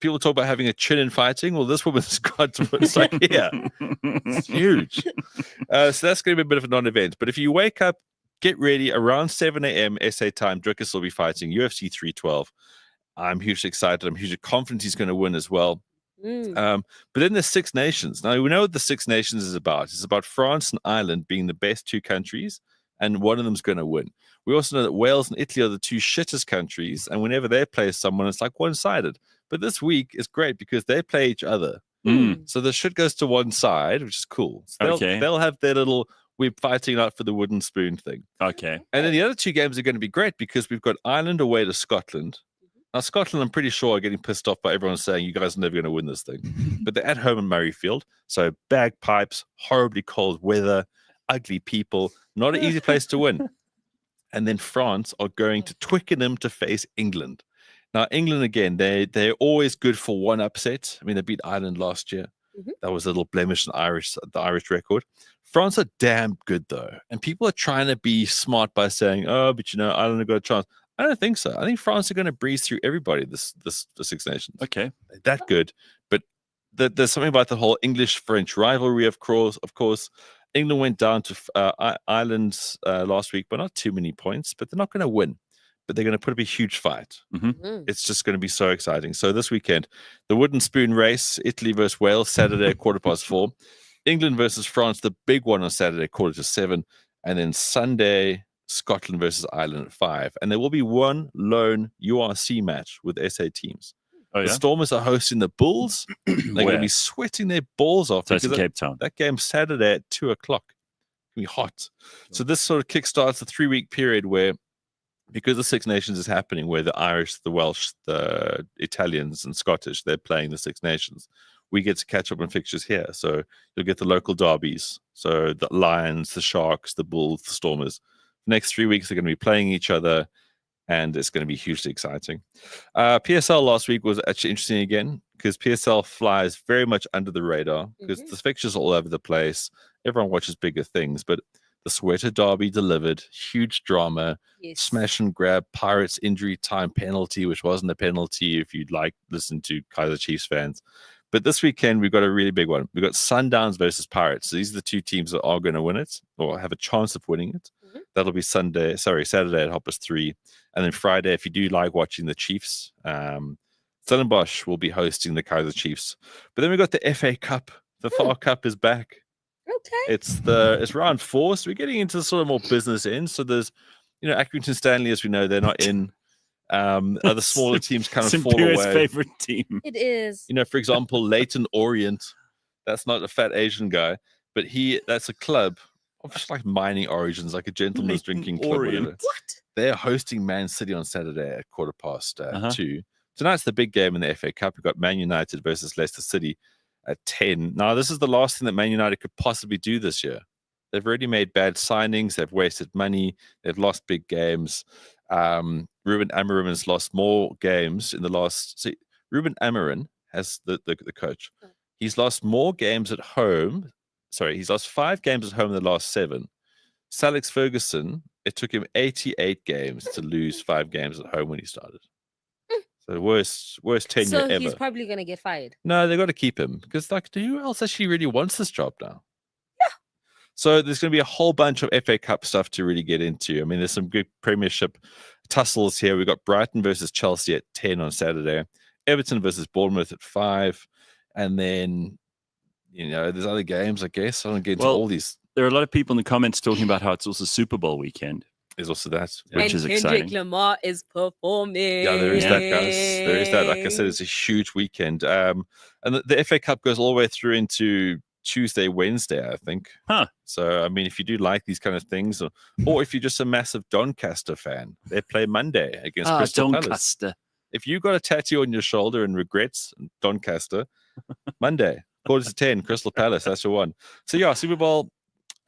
Speaker 2: People talk about having a chin in fighting. Well, this woman's got it's like, yeah, it's huge. So that's going to be a bit of a non-event. But if you wake up, get ready around 7 a.m. SA time. Drickers will be fighting UFC 312. I'm hugely excited. I'm hugely confident he's going to win as well. But then there's 6 nations. Now, we know what the 6 nations is about. It's about France and Ireland being the best 2 countries, and one of them's going to win. We also know that Wales and Italy are the 2 shittest countries, and whenever they play someone, it's like one-sided. But this week is great because they play each other. So the shit goes to one side, which is cool. So they'll have their little... We're fighting out for the wooden spoon thing.
Speaker 1: Okay.
Speaker 2: And then the other 2 games are going to be great because we've got Ireland away to Scotland. Now, Scotland, I'm pretty sure, are getting pissed off by everyone saying, you guys are never going to win this thing. But they're at home in Murrayfield. So bagpipes, horribly cold weather, ugly people, not an easy place to win. And then France are going to Twickenham to face England. Now, England, again, they're always good for one upset. I mean, they beat Ireland last year. That was a little blemish in the Irish record. France are damn good, though. And people are trying to be smart by saying, oh, but Ireland have got a chance. I don't think so. I think France are going to breeze through everybody, the 6 nations.
Speaker 1: Okay.
Speaker 2: They're that good. But there's something about the whole English-French rivalry, of course. England went down to Ireland last week, but not too many points. But they're not going to win. But they're going to put up a huge fight. It's just going to be so exciting. So this weekend, the wooden spoon race, Italy versus Wales, Saturday at 4:15. England versus France, the big one on Saturday, 6:45. And then Sunday, Scotland versus Ireland at 5. And there will be one lone URC match with SA teams.
Speaker 1: Oh, yeah?
Speaker 2: The Stormers are hosting the Bulls. They're going to be sweating their balls off.
Speaker 1: So it's in Cape Town.
Speaker 2: That game's Saturday at 2 o'clock. It's going to be hot. So this sort of kickstarts a 3-week period where, because the 6 Nations is happening, where the Irish, the Welsh, the Italians, and Scottish, they're playing the 6 Nations, we get to catch up on fixtures here. So you'll get the local derbies. So the Lions, the Sharks, the Bulls, the Stormers. The next 3 weeks, they're going to be playing each other, and it's going to be hugely exciting. PSL last week was actually interesting again, because PSL flies very much under the radar, because the fixtures are all over the place. Everyone watches bigger things, but the Sweater Derby delivered, huge drama, smash and grab, Pirates injury time penalty, which wasn't a penalty if you'd like listen to Kaizer Chiefs fans. But this weekend, we've got a really big one. We've got Sundowns versus Pirates. So these are the 2 teams that are going to win it or have a chance of winning it. That'll be Saturday at 3:30. And then Friday, if you do like watching the Chiefs, Stellenbosch will be hosting the Kaizer Chiefs. But then we've got the FA Cup. The FA Cup is back.
Speaker 3: Okay.
Speaker 2: It's round 4, so we're getting into the sort of more business end. So there's, Accrington Stanley, as we know, they're not in. Other smaller teams kind of fall away.
Speaker 1: Simphiwe's favorite team.
Speaker 3: It is.
Speaker 2: For example, Leighton Orient. That's not a fat Asian guy, but that's a club of just like mining origins, like a gentleman's drinking club.
Speaker 1: Orient.
Speaker 3: What?
Speaker 2: They're hosting Man City on Saturday at 2:15. Tonight's the big game in the FA Cup. We've got Man United versus Leicester City at 10. Now, this is the last thing that Man United could possibly do this year. They've already made bad signings. They've wasted money. They've lost big games. Ruben Amorim has lost more games in the last... See, Ruben Amorim has the coach. He's lost more games at home. Sorry, he's lost 5 games at home in the last 7. Sir Alex Ferguson, it took him 88 games to lose 5 games at home when he started. So worst tenure ever.
Speaker 3: So he's probably going to get fired.
Speaker 2: No, they've got to keep him because, like, who else actually really wants this job now? Yeah. So there's going to be a whole bunch of FA Cup stuff to really get into. I mean, there's some good Premiership tussles here. We've got Brighton versus Chelsea at 10 on Saturday, Everton versus Bournemouth at 5, and then, you know, there's other games, I guess. I don't get into all these.
Speaker 1: There are a lot of people in the comments talking about how it's also Super Bowl weekend.
Speaker 2: There's also that,
Speaker 1: which is exciting.
Speaker 3: Kendrick Lamar is performing.
Speaker 2: Yeah, there is that, guys. There is that. Like I said, it's a huge weekend. And the FA Cup goes all the way through into Tuesday, Wednesday, I think.
Speaker 1: Huh.
Speaker 2: So, I mean, if you do like these kind of things, or if you're just a massive Doncaster fan, they play Monday against Crystal Palace. If you got a tattoo on your shoulder and regrets Doncaster, Monday, 9:45, Crystal Palace, that's your one. So, yeah, Super Bowl,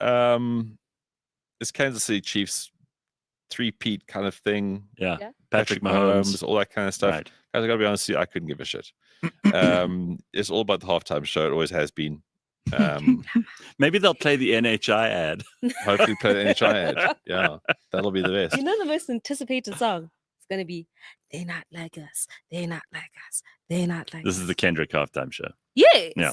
Speaker 2: this Kansas City Chiefs three-peat kind of thing.
Speaker 1: Yeah. Patrick Mahomes,
Speaker 2: all that kind of stuff.
Speaker 1: Right.
Speaker 2: Guys, I gotta be honest with you, I couldn't give a shit. It's all about the halftime show. It always has been.
Speaker 1: Maybe they'll play the NHI ad.
Speaker 2: Hopefully play the NHI ad. Yeah, that'll be the best.
Speaker 3: You know the most anticipated song? It's going to be, they're not like us. They're not like us. They're not like
Speaker 1: This
Speaker 3: us.
Speaker 1: is the Kendrick halftime show.
Speaker 3: Yes.
Speaker 1: Yeah.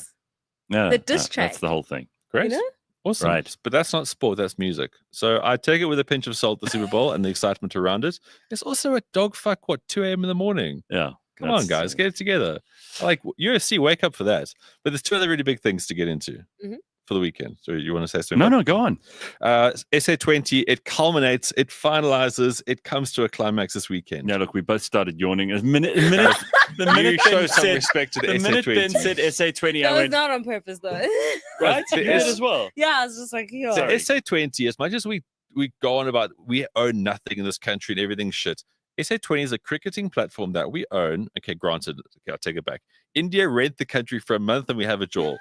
Speaker 1: Yeah.
Speaker 3: The diss track.
Speaker 1: That's the whole thing.
Speaker 2: Great.
Speaker 3: You know?
Speaker 2: Awesome. Right. But that's not sport, that's music. So I take it with a pinch of salt, the Super Bowl and the excitement around it. It's also a dogfuck, 2 a.m. in the morning?
Speaker 1: Yeah.
Speaker 2: Come on, guys, get it together. Like UFC, wake up for that. But there's 2 other really big things to get into for the weekend. So you want to say something?
Speaker 1: No, go on.
Speaker 2: SA20, it culminates, it finalizes, it comes to a climax this weekend.
Speaker 1: Yeah, look, we both started yawning. The minute Ben said SA20,
Speaker 3: that was not on purpose, though.
Speaker 1: Right? You did as well.
Speaker 3: Yeah, I was just like, yo.
Speaker 2: So SA20, as much as we go on about we own nothing in this country and everything's shit, SA20 is a cricketing platform that we own. Okay, granted, I'll take it back. India rent the country for a month and we have a jaw.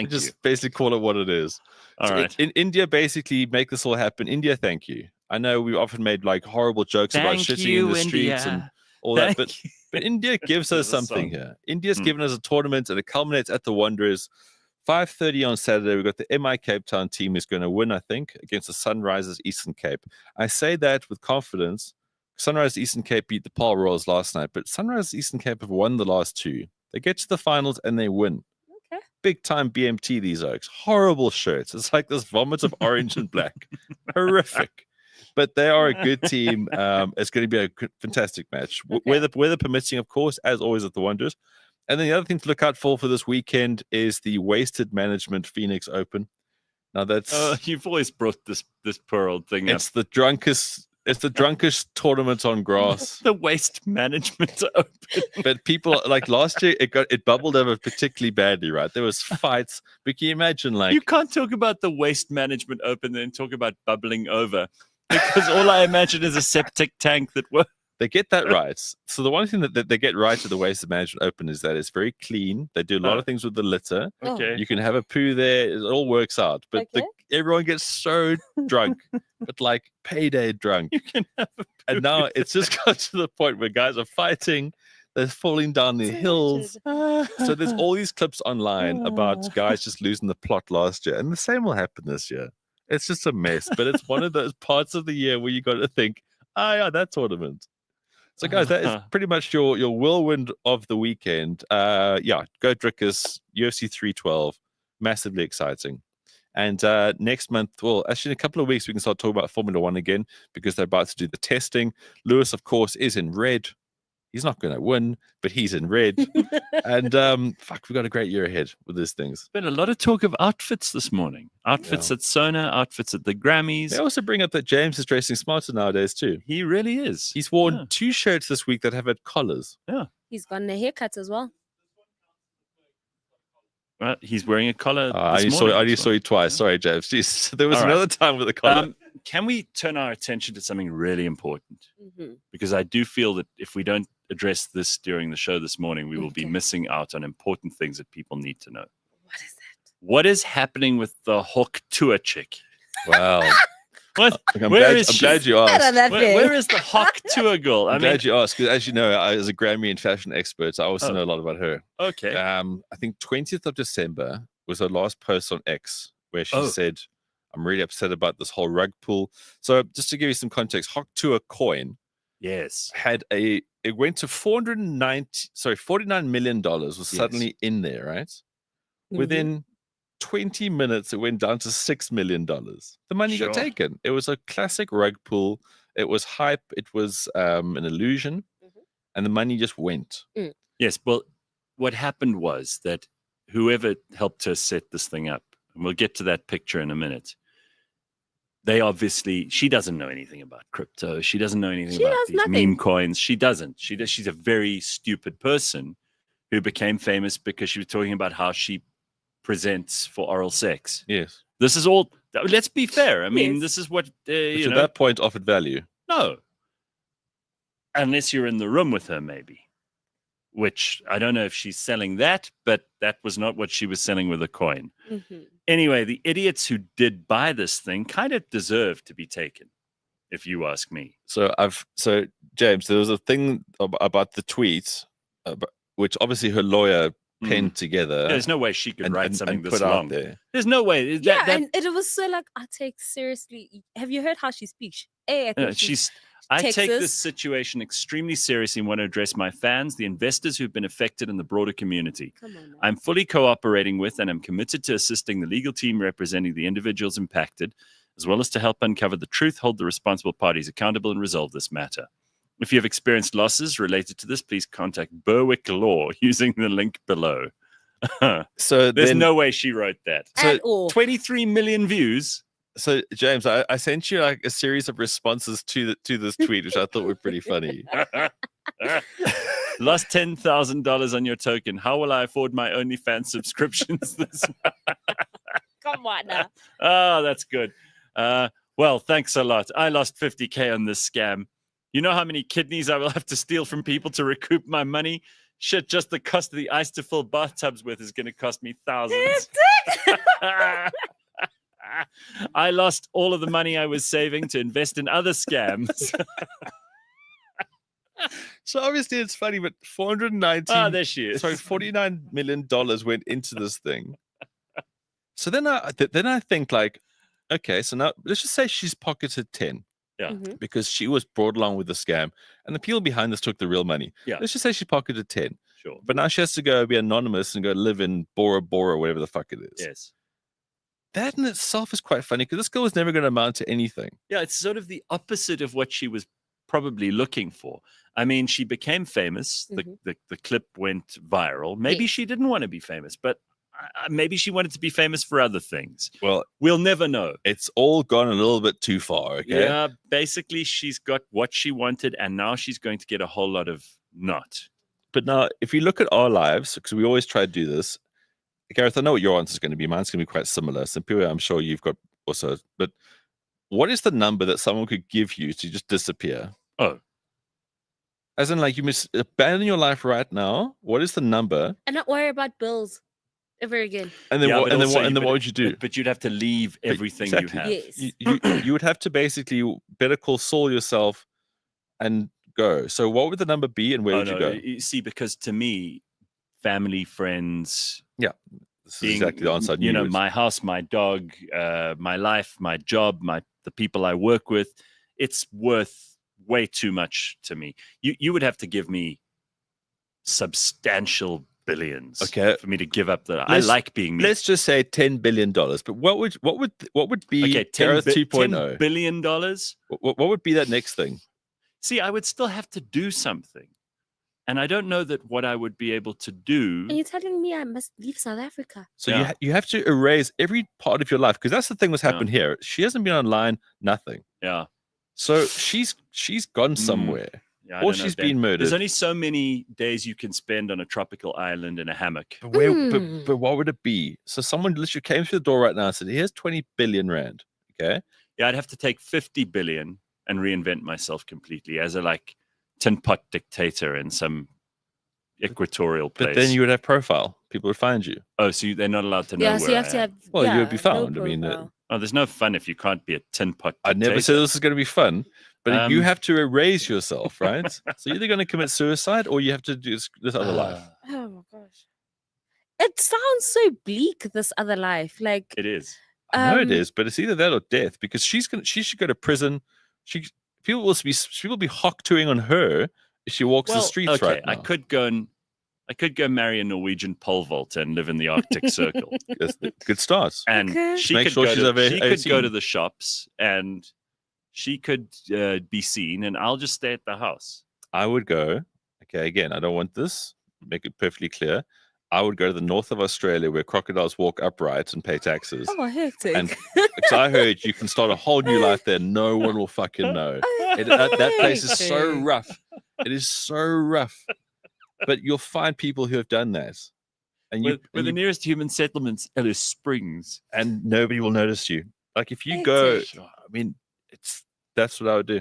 Speaker 2: Just basically call it what it is.
Speaker 1: All right.
Speaker 2: In India, basically make this all happen. India, thank you. I know we often made like horrible jokes about shitting in the streets and all that, but India gives us something here. India's given us a tournament and it culminates at the Wanderers. 5:30 on Saturday, we've got the MI Cape Town team is going to win, I think, against the Sunrisers Eastern Cape. I say that with confidence. Sunrise Eastern Cape beat the Paul Royals last night, but Sunrise Eastern Cape have won the last 2. They get to the finals and they win. Okay. Big time BMT, these oaks. Horrible shirts. It's like this vomit of orange and black. Horrific. But they are a good team. It's going to be a fantastic match. Okay. Weather permitting, of course, as always at the Wanderers. And then the other thing to look out for this weekend is the Wasted Management Phoenix Open. Now that's
Speaker 1: you've always brought this poor old thing up.
Speaker 2: It's the drunkest tournament on grass.
Speaker 1: The Waste Management Open.
Speaker 2: But people, like last year, it bubbled over particularly badly, right? There was fights. But can you imagine, like,
Speaker 1: you can't talk about the Waste Management Open and then talk about bubbling over, because all I imagine is a septic tank that works.
Speaker 2: They get that right. So the one thing that they get right at the Waste Management Open is that it's very clean. They do a lot of things with the litter.
Speaker 1: Okay.
Speaker 2: You can have a poo there. It all works out. But everyone gets so drunk, but like payday drunk.
Speaker 1: You can have a poo.
Speaker 2: And now it's just got to the point where guys are fighting. They're falling down the hills. So there's all these clips online about guys just losing the plot last year. And the same will happen this year. It's just a mess. But it's one of those parts of the year where you got to think, yeah, that tournament. So, guys, that is pretty much your whirlwind of the weekend. Go Drickers, UFC 312, massively exciting. And next month, well, actually in a couple of weeks, we can start talking about Formula One again because they're about to do the testing. Lewis, of course, is in red. He's not going to win, but he's in red. And we've got a great year ahead with these things.
Speaker 1: Been a lot of talk of outfits this morning. Outfits at SONA, outfits at the Grammys.
Speaker 2: They also bring up that James is dressing smarter nowadays too.
Speaker 1: He really is.
Speaker 2: He's worn 2 shirts this week that have had collars.
Speaker 1: Yeah.
Speaker 3: He's gotten a haircut as well.
Speaker 1: Right. He's wearing a collar.
Speaker 2: I only saw you twice. Sorry, James. Jeez. There was another time with the collar.
Speaker 1: can we turn our attention to something really important? Because I do feel that if we don't address this during the show this morning, we will be missing out on important things that people need to know.
Speaker 3: What is that?
Speaker 1: What is happening with the Hawk Tour chick?
Speaker 2: Wow.
Speaker 1: What?
Speaker 2: I'm glad you asked.
Speaker 1: Where is the Hawk Tour girl?
Speaker 2: I'm glad you asked, because as you know, as a Grammy and fashion expert, I also know a lot about her.
Speaker 1: Okay.
Speaker 2: I think 20th of December was her last post on X, where she said, I'm really upset about this whole rug pull. So just to give you some context, Hawk Tour coin had it went to $49 million was suddenly in there, right? Within 20 minutes, it went down to $6 million. The money got taken. It was a classic rug pull. It was hype. It was an illusion. And the money just went.
Speaker 1: Yes, well, what happened was that whoever helped her set this thing up, and we'll get to that picture in a minute, she doesn't know anything about crypto. She doesn't know anything about these meme coins. She doesn't. She's a very stupid person who became famous because she was talking about how she presents for oral sex.
Speaker 2: Yes.
Speaker 1: This is all, let's be fair. I mean, this is what,
Speaker 2: which at that point offered value.
Speaker 1: No. Unless you're in the room with her, maybe. Which I don't know if she's selling that, but that was not what she was selling with a coin. Anyway, the idiots who did buy this thing kind of deserve to be taken, if you ask me.
Speaker 2: So James, there was a thing about the tweet, which obviously her lawyer penned together.
Speaker 1: There's no way she could write something this
Speaker 2: put
Speaker 1: long.
Speaker 2: out there.
Speaker 1: There's no way.
Speaker 3: And it was so like, I take seriously. Have you heard how she speaks? I
Speaker 1: take this situation extremely seriously and want to address my fans, the investors who've been affected, and the broader community. I'm fully cooperating with and I'm committed to assisting the legal team representing the individuals impacted, as well as to help uncover the truth, hold the responsible parties accountable, and resolve this matter. If you have experienced losses related to this, please contact Berwick Law using the link below.
Speaker 2: So
Speaker 1: there's no way she wrote that.
Speaker 3: So
Speaker 1: 23 million views.
Speaker 2: So James, I sent you like a series of responses to this tweet, which I thought were pretty funny.
Speaker 1: Lost $10,000 on your token. How will I afford my OnlyFans subscriptions this month?
Speaker 3: Come on now.
Speaker 1: Oh, that's good. Well, thanks a lot. I lost 50K on this scam. You know how many kidneys I will have to steal from people to recoup my money? Shit, just the cost of the ice to fill bathtubs with is going to cost me thousands. I lost all of the money I was saving to invest in other scams.
Speaker 2: So obviously it's funny, but
Speaker 1: there she is.
Speaker 2: Sorry, $49 million went into this thing. So then I think like, okay, so now let's just say she's pocketed 10.
Speaker 1: Yeah.
Speaker 2: Because she was brought along with the scam and the people behind this took the real money.
Speaker 1: Yeah.
Speaker 2: Let's just say she pocketed 10.
Speaker 1: Sure.
Speaker 2: But now she has to go be anonymous and go live in Bora Bora, whatever the fuck it is.
Speaker 1: Yes.
Speaker 2: That in itself is quite funny because this girl was never going to amount to anything.
Speaker 1: Yeah, it's sort of the opposite of what she was probably looking for. I mean, she became famous. The clip went viral. Maybe she didn't want to be famous, but maybe she wanted to be famous for other things.
Speaker 2: Well,
Speaker 1: we'll never know.
Speaker 2: It's all gone a little bit too far, okay?
Speaker 1: Yeah, basically she's got what she wanted and now she's going to get a whole lot of not.
Speaker 2: But now, if you look at our lives, because we always try to do this, Gareth, I know what your answer is going to be. Mine's going to be quite similar. Simphiwe, I'm sure you've got also. But what is the number that someone could give you to just disappear?
Speaker 1: Oh.
Speaker 2: As in, like, you must abandon your life right now. What is the number?
Speaker 3: And not worry about bills ever again.
Speaker 2: And then what would you do?
Speaker 1: But you'd have to leave everything you have.
Speaker 3: Yes.
Speaker 2: You would have to basically better call Saul yourself and go. So what would the number be and where would you go?
Speaker 1: You see, because to me, family, friends.
Speaker 2: Yeah. This is exactly the answer.
Speaker 1: You know, my house, my dog, my life, my job, the people I work with, it's worth way too much to me. You would have to give me substantial billions for me to give up that. I like being me.
Speaker 2: Let's just say $10 billion. But what would be
Speaker 1: Gareth
Speaker 2: 2.0?
Speaker 1: $10 billion?
Speaker 2: What would be that next thing?
Speaker 1: See, I would still have to do something. And I don't know that what I would be able to do.
Speaker 3: And you're telling me I must leave South Africa.
Speaker 2: So you have to erase every part of your life, because that's the thing that's happened here. She hasn't been online, nothing.
Speaker 1: Yeah.
Speaker 2: So she's gone somewhere.
Speaker 1: Yeah,
Speaker 2: or she's been murdered.
Speaker 1: There's only so many days you can spend on a tropical island in a hammock.
Speaker 2: But what would it be? So someone literally came through the door right now and said, here's 20 billion rand. Okay.
Speaker 1: Yeah, I'd have to take 50 billion and reinvent myself completely as a tin pot dictator in some equatorial place.
Speaker 2: But then you would have profile. People would find you.
Speaker 1: Oh, so they're not allowed to know
Speaker 3: so
Speaker 1: where
Speaker 3: you have to have.
Speaker 2: Well,
Speaker 3: yeah,
Speaker 2: you would be found.
Speaker 3: no
Speaker 2: I mean,
Speaker 3: profile.
Speaker 1: there's no fun if you can't be a tin pot dictator.
Speaker 2: I never said this is going to be fun, but you have to erase yourself, right? So you're either going to commit suicide or you have to do this other life.
Speaker 3: Oh my gosh. It sounds so bleak, this other life. Like
Speaker 1: it is.
Speaker 2: I know it is, but it's either that or death because she should go to prison. People will be hawk-toing on her if she walks the streets right now.
Speaker 1: I could go marry a Norwegian pole vaulter and live in the Arctic Circle.
Speaker 2: That's a good start.
Speaker 1: And she could go to the shops and she could be seen, and I'll just stay at the house.
Speaker 2: I would go. Okay, again, I don't want this. Make it perfectly clear. I would go to the north of Australia where crocodiles walk upright and pay taxes.
Speaker 3: Oh, hectic.
Speaker 2: And because I heard you can start a whole new life there. No one will fucking know. That place is so rough. It is so rough. But you'll find people who have done that. And
Speaker 1: the nearest human settlements, Alice Springs.
Speaker 2: And nobody will notice you. Like if you go, I mean, that's what I would do.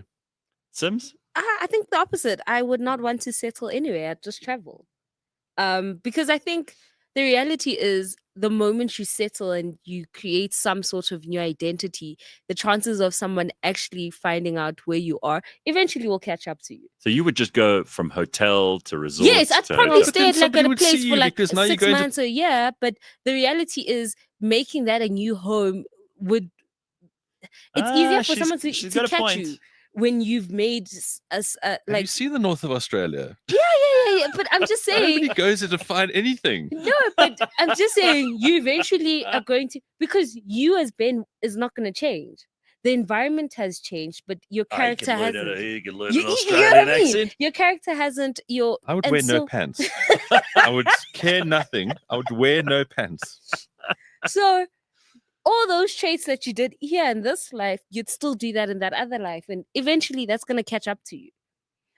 Speaker 1: Sims?
Speaker 3: I think the opposite. I would not want to settle anywhere. I'd just travel. Because I think the reality is the moment you settle and you create some sort of new identity, the chances of someone actually finding out where you are eventually will catch up to you.
Speaker 1: So you would just go from hotel to resort?
Speaker 3: Yes, I'd probably stay at a place for 6 months or a year. But the reality is making that a new home would... It's easier for someone to catch you when you've made us
Speaker 2: Have you seen the north of Australia?
Speaker 3: Yeah. But I'm just saying.
Speaker 2: Nobody goes there to find anything.
Speaker 3: No, but I'm just saying you eventually are going to, because you as Ben is not going to change. The environment has changed, but your character hasn't.
Speaker 1: You can learn an Australian accent.
Speaker 3: Your character hasn't.
Speaker 2: I would wear no pants. I would care nothing. I would wear no pants.
Speaker 3: So all those traits that you did here in this life, you'd still do that in that other life. And eventually that's going to catch up to you.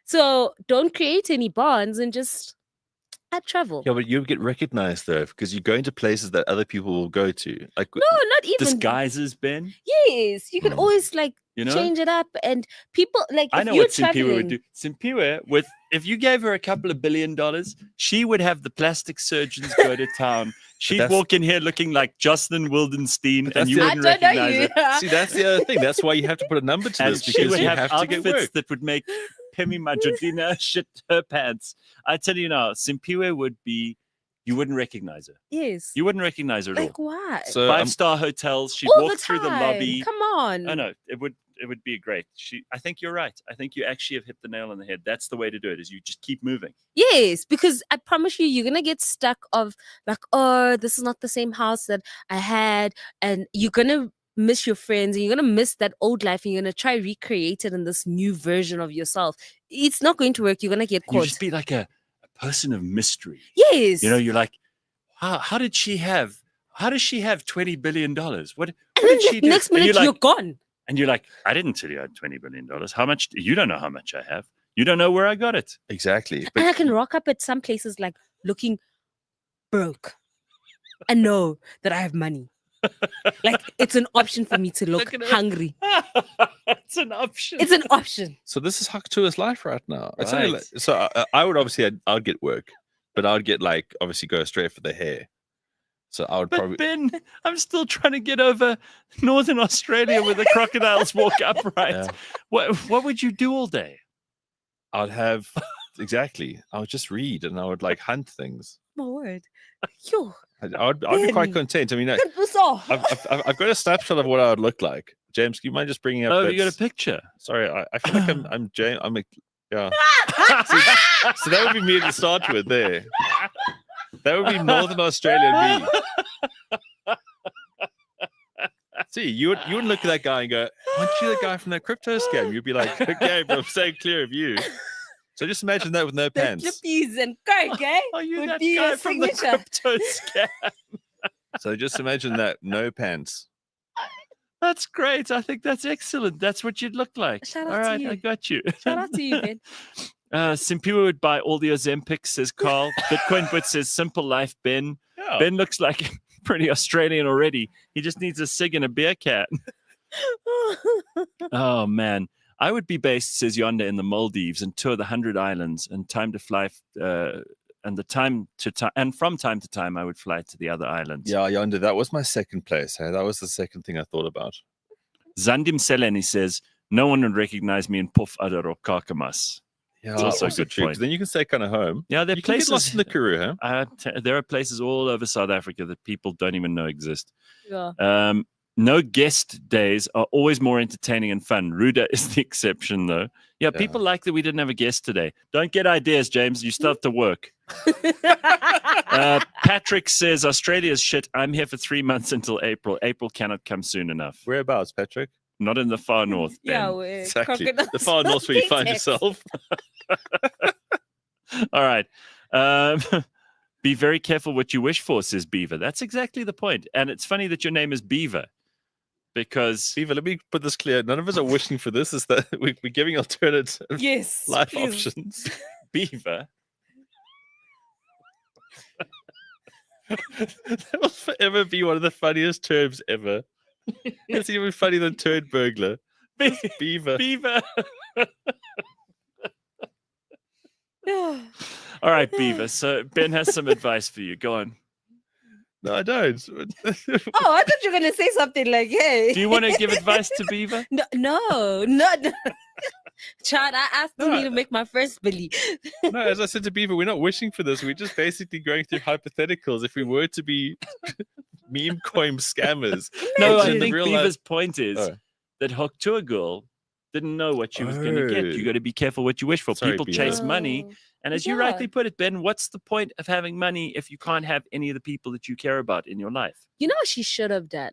Speaker 3: So don't create any bonds and just travel.
Speaker 2: Yeah, but you get recognized though, because you go into places that other people will go to. Like
Speaker 3: no, not even
Speaker 1: disguises, Ben.
Speaker 3: Yes, you can always change it up, and people
Speaker 1: I know what Simphiwe would do. Simphiwe, if you gave her a couple of $1 billion, she would have the plastic surgeons go to town. She'd walk in here looking like Jocelyn Wildenstein, and you wouldn't recognize her.
Speaker 2: See, that's the other thing. That's why you have to put a number to this, because
Speaker 1: she would
Speaker 2: you
Speaker 1: have
Speaker 2: to get
Speaker 1: outfits
Speaker 2: work.
Speaker 1: that would make Pemi Majodina shit her pants. I tell you now, Simphiwe would be. You wouldn't recognize her.
Speaker 3: Yes.
Speaker 1: You wouldn't recognize her at all.
Speaker 3: Like what?
Speaker 2: So,
Speaker 1: 5-star hotels. She'd walk through the lobby.
Speaker 3: Come on.
Speaker 1: Oh, no, it would be great. I think you're right. I think you actually have hit the nail on the head. That's the way to do it, is you just keep moving.
Speaker 3: Yes, because I promise you're going to get stuck of oh, this is not the same house that I had. And you're going to miss your friends and you're going to miss that old life and you're going to try recreate it in this new version of yourself. It's not going to work. You're going to get caught.
Speaker 1: You just be like a person of mystery.
Speaker 3: Yes.
Speaker 1: You're like, how does she have $20 billion? What did she do?
Speaker 3: Next minute you're gone.
Speaker 1: And you're like, I didn't tell you I had $20 billion. How much? You don't know how much I have. You don't know where I got it.
Speaker 2: Exactly.
Speaker 3: And I can rock up at some places looking broke and know that I have money. It's an option for me to look hungry.
Speaker 1: It's an option.
Speaker 3: It's an option.
Speaker 2: So this is Haktua's life right now.
Speaker 1: Right.
Speaker 2: So I would obviously, I'd get work, but I'd get obviously go straight for the hair. So I would probably.
Speaker 1: Ben, I'm still trying to get over Northern Australia where the crocodiles walk upright. Yeah. What would you do all day?
Speaker 2: I'd have exactly. I would just read and I would hunt things.
Speaker 3: My word, yo.
Speaker 2: I'd be quite content. I mean, I've got a snapshot of what I would look like. James, do you mind just bringing up?
Speaker 1: Oh, you got a picture?
Speaker 2: Sorry, I feel like I'm James. Yeah. So that would be me to start with. There, that would be Northern Australia me. See, you wouldn't look at that guy and go, "Aren't you the guy from that crypto scam?" You'd be like, "Okay, but I'm staying clear of you." So just imagine that with no pants.
Speaker 3: Flippies and coke, eh?
Speaker 1: Are you that guy from the crypto scam?
Speaker 2: So just imagine that, no pants.
Speaker 1: That's great. I think that's excellent. That's what you'd look like.
Speaker 3: Shout out
Speaker 1: all right,
Speaker 3: to you.
Speaker 1: I got you.
Speaker 3: Shout out to you, Ben.
Speaker 1: Simphiwe would buy all the Ozempic, says Carl. Bitcoin Bit says simple life, Ben.
Speaker 2: Yeah.
Speaker 1: Ben looks like pretty Australian already. He just needs a cig and a beer can. Oh man, I would be based, says Yonder, in the Maldives and tour the 100 islands, and time to fly, and from time to time I would fly to the other islands.
Speaker 2: Yeah, Yonder, that was my second place. Hey? That was the second thing I thought about.
Speaker 1: Zandim Seleni says, no one would recognize me in Puff Adar or Kakamas.
Speaker 2: Yeah,
Speaker 1: it's also a good
Speaker 2: true.
Speaker 1: point.
Speaker 2: Then you can stay kind of home.
Speaker 1: Yeah, there are
Speaker 2: you
Speaker 1: places
Speaker 2: can get lost in the Karoo, huh?
Speaker 1: There are places all over South Africa that people don't even know exist.
Speaker 3: Yeah.
Speaker 1: No guest days are always more entertaining and fun. Ruda is the exception, though. Yeah, people like that we didn't have a guest today. Don't get ideas, James. You still have to work. Patrick says, Australia's shit. I'm here for 3 months until April. April cannot come soon enough.
Speaker 2: Whereabouts, Patrick?
Speaker 1: Not in the far north, Ben.
Speaker 3: Yeah, we're
Speaker 2: Exactly. The far north where you find yourself.
Speaker 1: All right. Be very careful what you wish for, says Beaver. That's exactly the point. And it's funny that your name is Beaver. Because
Speaker 2: Beaver, let me put this clear. None of us are wishing for this. Is that we're giving alternative life options.
Speaker 1: Beaver.
Speaker 2: That will forever be one of the funniest terms ever. It's even funnier than turd burglar. Beaver.
Speaker 1: Beaver. All right, Beaver. So Ben has some advice for you. Go on.
Speaker 2: No, I don't.
Speaker 3: I thought you were going to say something like, hey.
Speaker 1: Do you want to give advice to Beaver?
Speaker 3: No. Chad, I asked me to make my first Billy.
Speaker 2: No, as I said to Beaver, we're not wishing for this. We're just basically going through hypotheticals. If we were to be meme coin scammers.
Speaker 1: No, I think Beaver's point is that Hook to a girl didn't know what she was going to get. You got to be careful what you wish for. People chase money. And as you rightly put it, Ben, what's the point of having money if you can't have any of the people that you care about in your life?
Speaker 3: You know what she should have done?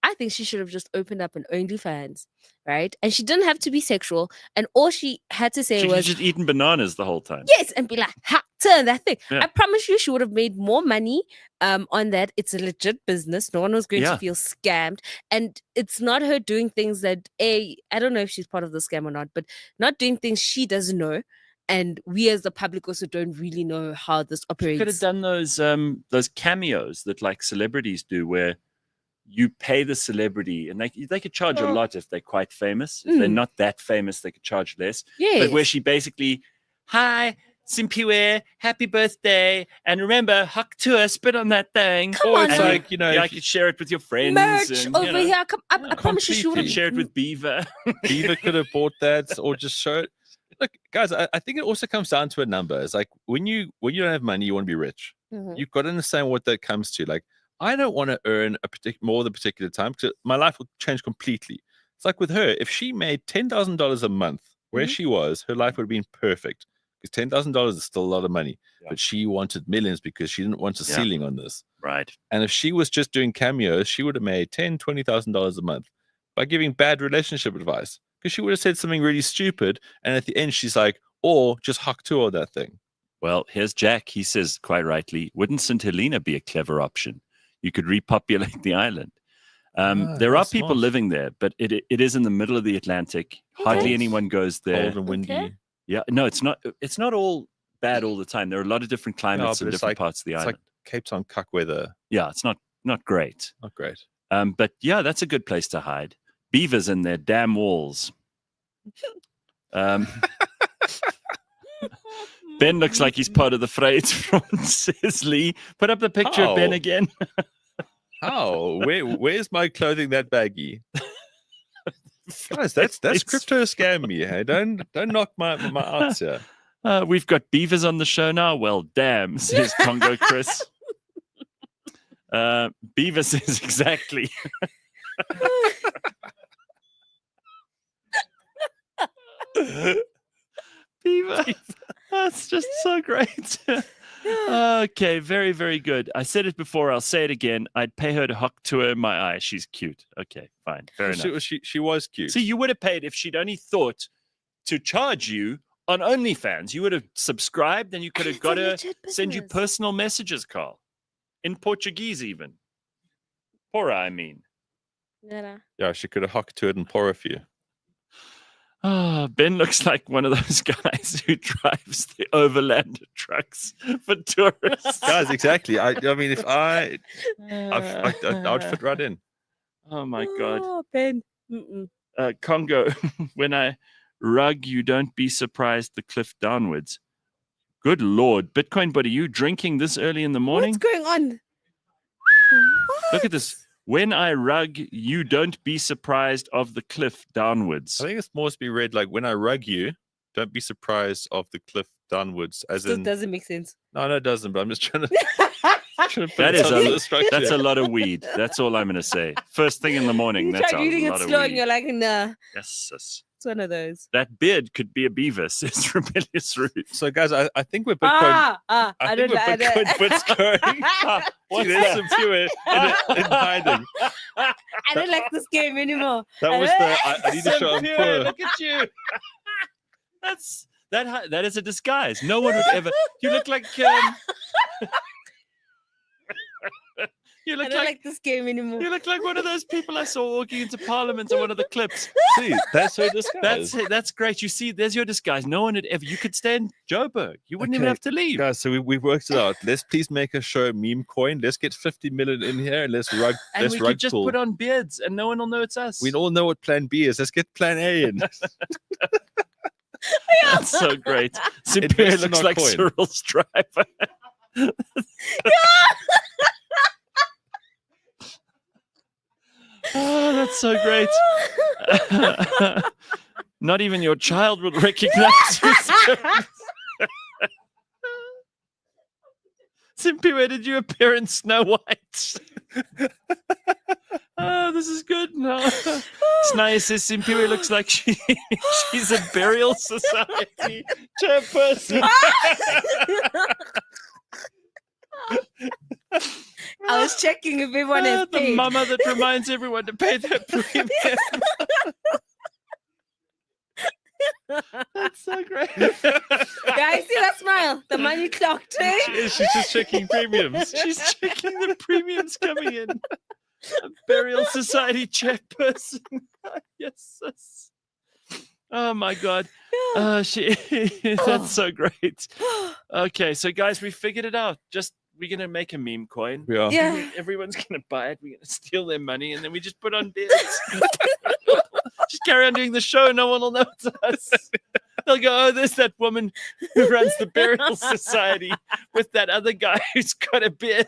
Speaker 3: I think she should have just opened up an OnlyFans, right? And she didn't have to be sexual. And all she had to say
Speaker 1: she
Speaker 3: was...
Speaker 1: just eating bananas the whole time.
Speaker 3: Yes, and be like, ha, turn that thing.
Speaker 1: Yeah.
Speaker 3: I promise you she would have made more money on that. It's a legit business. No one was going to feel scammed. And it's not her doing things that, I don't know if she's part of the scam or not, but not doing things she doesn't know. And we as the public also don't really know how this operates.
Speaker 1: You could have done those cameos that like celebrities do where you pay the celebrity and they could charge a lot if they're quite famous. If they're not that famous, they could charge less.
Speaker 3: Yes.
Speaker 1: But where she basically, hi, Simphiwe, happy birthday. And remember, huck to her, spit on that thing.
Speaker 3: Come on,
Speaker 2: it's like,
Speaker 1: I could share it with your friends.
Speaker 3: Merch
Speaker 1: and,
Speaker 3: over here. I promise you she would have
Speaker 1: share it with Beaver.
Speaker 2: Beaver could have bought that or just show it. Look, guys, I think it also comes down to a number. It's like when you don't have money, you want to be rich.
Speaker 3: Mm-hmm.
Speaker 2: You've got to understand what that comes to. Like, I don't want to earn more than a particular time because my life will change completely. It's like with her, if she made $10,000 a month where she was, her life would have been perfect because $10,000 is still a lot of money. Yeah. But she wanted millions because she didn't want a ceiling on this.
Speaker 1: Right.
Speaker 2: And if she was just doing cameos, she would have made $10,000, $20,000 a month by giving bad relationship advice. Because she would have said something really stupid, and at the end she's like, or just huck to all that thing.
Speaker 1: Well, here's Jack. He says quite rightly, wouldn't St. Helena be a clever option? You could repopulate the island. There are people living there, but it is in the middle of the Atlantic. Hardly anyone goes there.
Speaker 2: Cold and windy.
Speaker 3: Okay.
Speaker 1: Yeah, no, it's not all bad all the time. There are a lot of different climates in different parts of the island.
Speaker 2: It's like Cape Town cuck weather.
Speaker 1: Yeah, it's not great.
Speaker 2: Not great.
Speaker 1: But yeah, that's a good place to hide. Beavers in their damn walls. Ben looks like he's part of the Vryheidsfront, says Lee. Put up the picture of Ben again.
Speaker 2: How? Where's my clothing that baggy? Guys, that's crypto scam me. Hey, don't knock my arts here.
Speaker 1: We've got beavers on the show now. Well, damn, says Congo Chris. Beaver says exactly. Beaver. That's just so great. Okay, very, very good. I said it before. I'll say it again. I'd pay her to huck to her in my eye. She's cute. Okay, fine. Fair enough.
Speaker 2: She was cute.
Speaker 1: See, you would have paid if she'd only thought to charge you on OnlyFans. You would have subscribed and you could have got her send you personal messages, Carl. In Portuguese, even. Pora, I mean.
Speaker 2: Yeah, she could have hucked to it and pour a few.
Speaker 1: Ben looks like one of those guys who drives the overland trucks for tourists.
Speaker 2: Guys, exactly. I mean, if I would fit right in.
Speaker 1: Oh my God.
Speaker 3: Oh, Ben.
Speaker 1: Congo, when I rug, you don't be surprised the cliff downwards. Good Lord. Bitcoin, but are you drinking this early in the morning?
Speaker 3: What's going on?
Speaker 1: Look at this. When I rug, you don't be surprised of the cliff downwards.
Speaker 2: I think it's more to be read like, when I rug you, don't be surprised of the cliff downwards. As
Speaker 3: Still
Speaker 2: in,
Speaker 3: doesn't make sense.
Speaker 2: no, it doesn't, but I'm just trying to
Speaker 1: That's a lot of weed. That's all I'm going to say. First thing in the morning.
Speaker 3: You
Speaker 1: that's
Speaker 3: try
Speaker 1: a
Speaker 3: reading it
Speaker 1: lot of
Speaker 3: slow
Speaker 1: weed.
Speaker 3: and you're like, nah.
Speaker 1: Yes, sis.
Speaker 3: It's one of those.
Speaker 1: That beard could be a beaver, says Rebellious Root.
Speaker 2: So, guys, I think we're Bitcoin.
Speaker 3: I
Speaker 2: think we're Bitcoin Bits going.
Speaker 1: What's
Speaker 2: There's
Speaker 1: that?
Speaker 2: some fewer in hiding.
Speaker 3: I don't like this game anymore.
Speaker 2: That was the. I need to show
Speaker 1: Simphiwe,
Speaker 2: poor.
Speaker 1: look at you. That is a disguise. No one would ever. You look like. You
Speaker 3: I
Speaker 1: look
Speaker 3: don't like this game anymore.
Speaker 1: You look like one of those people I saw walking into Parliament in one of the clips.
Speaker 2: See, that's her disguise.
Speaker 1: That's great. You see, there's your disguise. No one would ever. You could stay in Joburg. You wouldn't even have to leave.
Speaker 2: Guys, so we've worked it out. Let's please make a show meme coin. Let's get 50 million in here and let's rug.
Speaker 1: And
Speaker 2: let's
Speaker 1: we
Speaker 2: rug
Speaker 1: could just
Speaker 2: pull.
Speaker 1: put on beards and no one will know it's us.
Speaker 2: We all know what Plan B is. Let's get Plan A in.
Speaker 1: That's so great.
Speaker 2: Invest
Speaker 1: Simphiwe
Speaker 2: in
Speaker 1: looks
Speaker 2: our
Speaker 1: like
Speaker 2: coin.
Speaker 1: Cyril's driver. Oh, that's so great. Not even your child would recognize you. Simphiwe, did you appear in Snow White? Oh, this is good. No. Snaya says Simphiwe looks like she's a burial society chairperson.
Speaker 3: I was checking if everyone has
Speaker 1: The
Speaker 3: paid.
Speaker 1: mama that reminds everyone to pay their premium. That's so great.
Speaker 3: Guys, see that smile? The money clocked, eh?
Speaker 2: She's just checking premiums.
Speaker 1: She's checking the premiums coming in. A burial society chairperson. Yes. Oh my God. That's so great. Okay, so guys, we figured it out. We're gonna make a meme coin.
Speaker 2: We are.
Speaker 3: Yeah.
Speaker 1: Everyone's gonna buy it. We're gonna steal their money, and then we just put on beards. Just carry on doing the show. No one will know it's us. They'll go, oh, there's that woman who runs the burial society with that other guy who's got a beard.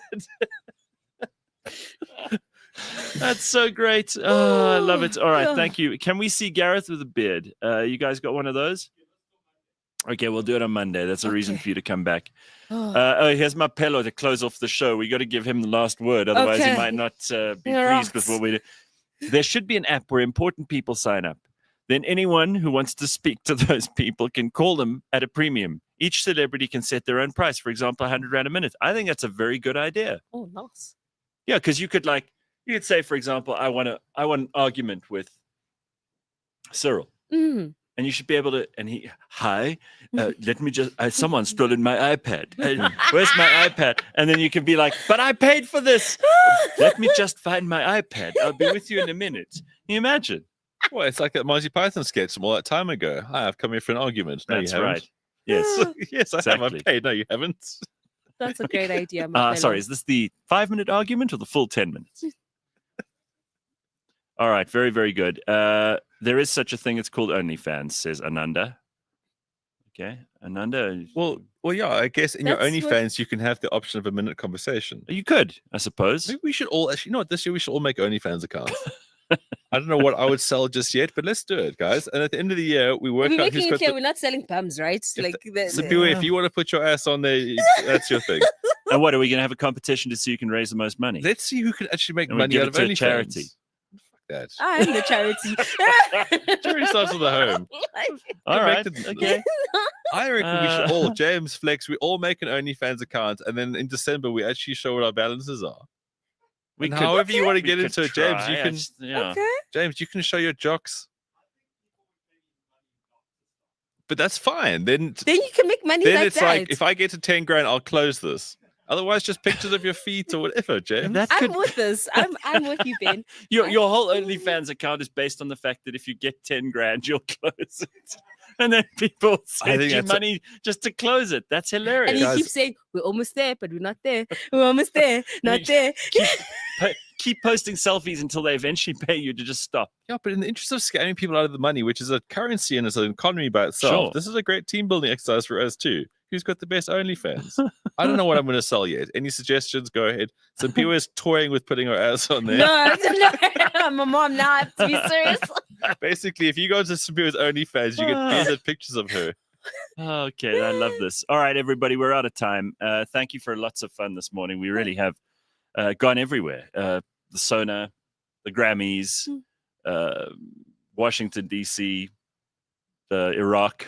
Speaker 1: That's so great. Oh, I love it. All right, thank you. Can we see Gareth with a beard? You guys got one of those? Okay, we'll do it on Monday. That's a reason for you to come back. Here's my pillow to close off the show. We got to give him the last word. Otherwise, he might not be pleased with what we do. There should be an app where important people sign up. Then anyone who wants to speak to those people can call them at a premium. Each celebrity can set their own price. For example, 100 Rand a minute. I think that's a very good idea.
Speaker 3: Oh, nice.
Speaker 1: Yeah, because you could say, for example, I want an argument with Cyril.
Speaker 3: Mm.
Speaker 1: And you should be able to, let me just, someone's stolen my iPad. Where's my iPad? And then you can be like, but I paid for this. Let me just find my iPad. I'll be with you in a minute. Can you imagine?
Speaker 2: Well, it's like that Monty Python sketch from all that time ago. Hi, I've come here for an argument. No,
Speaker 1: That's
Speaker 2: you haven't.
Speaker 1: right. Yes.
Speaker 2: Yes, I have.
Speaker 1: Exactly.
Speaker 2: I've paid. No, you haven't.
Speaker 3: That's a great idea.
Speaker 1: Sorry, is this the 5-minute argument or the full 10 minutes? All right, very, very good. There is such a thing. It's called OnlyFans, says Ananda. Okay, Ananda.
Speaker 2: Well, yeah. I guess in your
Speaker 3: That's
Speaker 2: OnlyFans, you can have the option of a minute conversation.
Speaker 1: You could, I suppose.
Speaker 2: Maybe we should all actually. You know what? This year we should all make OnlyFans accounts. I don't know what I would sell just yet, but let's do it, guys. And at the end of the year, we work
Speaker 3: We're
Speaker 2: out
Speaker 3: making
Speaker 2: who's
Speaker 3: it
Speaker 2: got
Speaker 3: clear
Speaker 2: the.
Speaker 3: we're not selling bums, right?
Speaker 2: Simphiwe, if you want to put your ass on there, that's your thing.
Speaker 1: And what, are we going to have a competition to see who can raise the most money?
Speaker 2: Let's see who can actually make
Speaker 1: And we
Speaker 2: money
Speaker 1: give
Speaker 2: out
Speaker 1: it
Speaker 2: of
Speaker 1: to a
Speaker 2: OnlyFans.
Speaker 1: charity.
Speaker 2: That.
Speaker 3: I'm the charity.
Speaker 2: Charity starts with the home.
Speaker 1: All right.
Speaker 2: Connected-
Speaker 1: Okay.
Speaker 2: I reckon we should all, James, Flex, we all make an OnlyFans account, and then in December we actually show what our balances are.
Speaker 1: We
Speaker 2: And
Speaker 1: could-
Speaker 2: however you want to
Speaker 1: we
Speaker 2: get
Speaker 1: could
Speaker 2: into it, James,
Speaker 1: try.
Speaker 2: you can.
Speaker 1: Yeah.
Speaker 3: Okay.
Speaker 2: James, you can show your jocks. But that's fine. Then
Speaker 3: you can make money
Speaker 2: then
Speaker 3: like
Speaker 2: it's
Speaker 3: that.
Speaker 2: like if I get to 10 grand, I'll close this. Otherwise, just pictures of your feet or whatever, James.
Speaker 3: I'm with this. I'm with you, Ben.
Speaker 1: Your whole OnlyFans account is based on the fact that if you get 10 grand, you'll close it. And then people send you money just to close it. That's hilarious.
Speaker 3: And you keep saying, we're almost there, but we're not there. We're almost there, not there.
Speaker 1: keep posting selfies until they eventually pay you to just stop.
Speaker 2: Yeah, but in the interest of scamming people out of the money, which is a currency and it's an economy by itself,
Speaker 1: Sure.
Speaker 2: this is a great team building exercise for us too. Who's got the best OnlyFans? I don't know what I'm going to sell yet. Any suggestions? Go ahead. Simphiwe is toying with putting her ass on there.
Speaker 3: No, my mom not. To be serious.
Speaker 2: Basically, if you go to Simphiwe's OnlyFans, you get edited pictures of her.
Speaker 1: Okay, I love this. All right, everybody, we're out of time. Thank you for lots of fun this morning. We really have gone everywhere. The SONA, the Grammys, Washington, D.C., Iraq.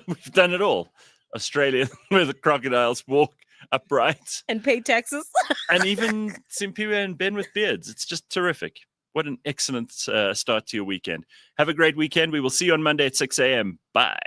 Speaker 1: We've done it all. Australia, where the crocodiles walk upright.
Speaker 3: And pay taxes.
Speaker 1: And even Simphiwe and Ben with beards. It's just terrific. What an excellent start to your weekend. Have a great weekend. We will see you on Monday at 6 a.m. Bye.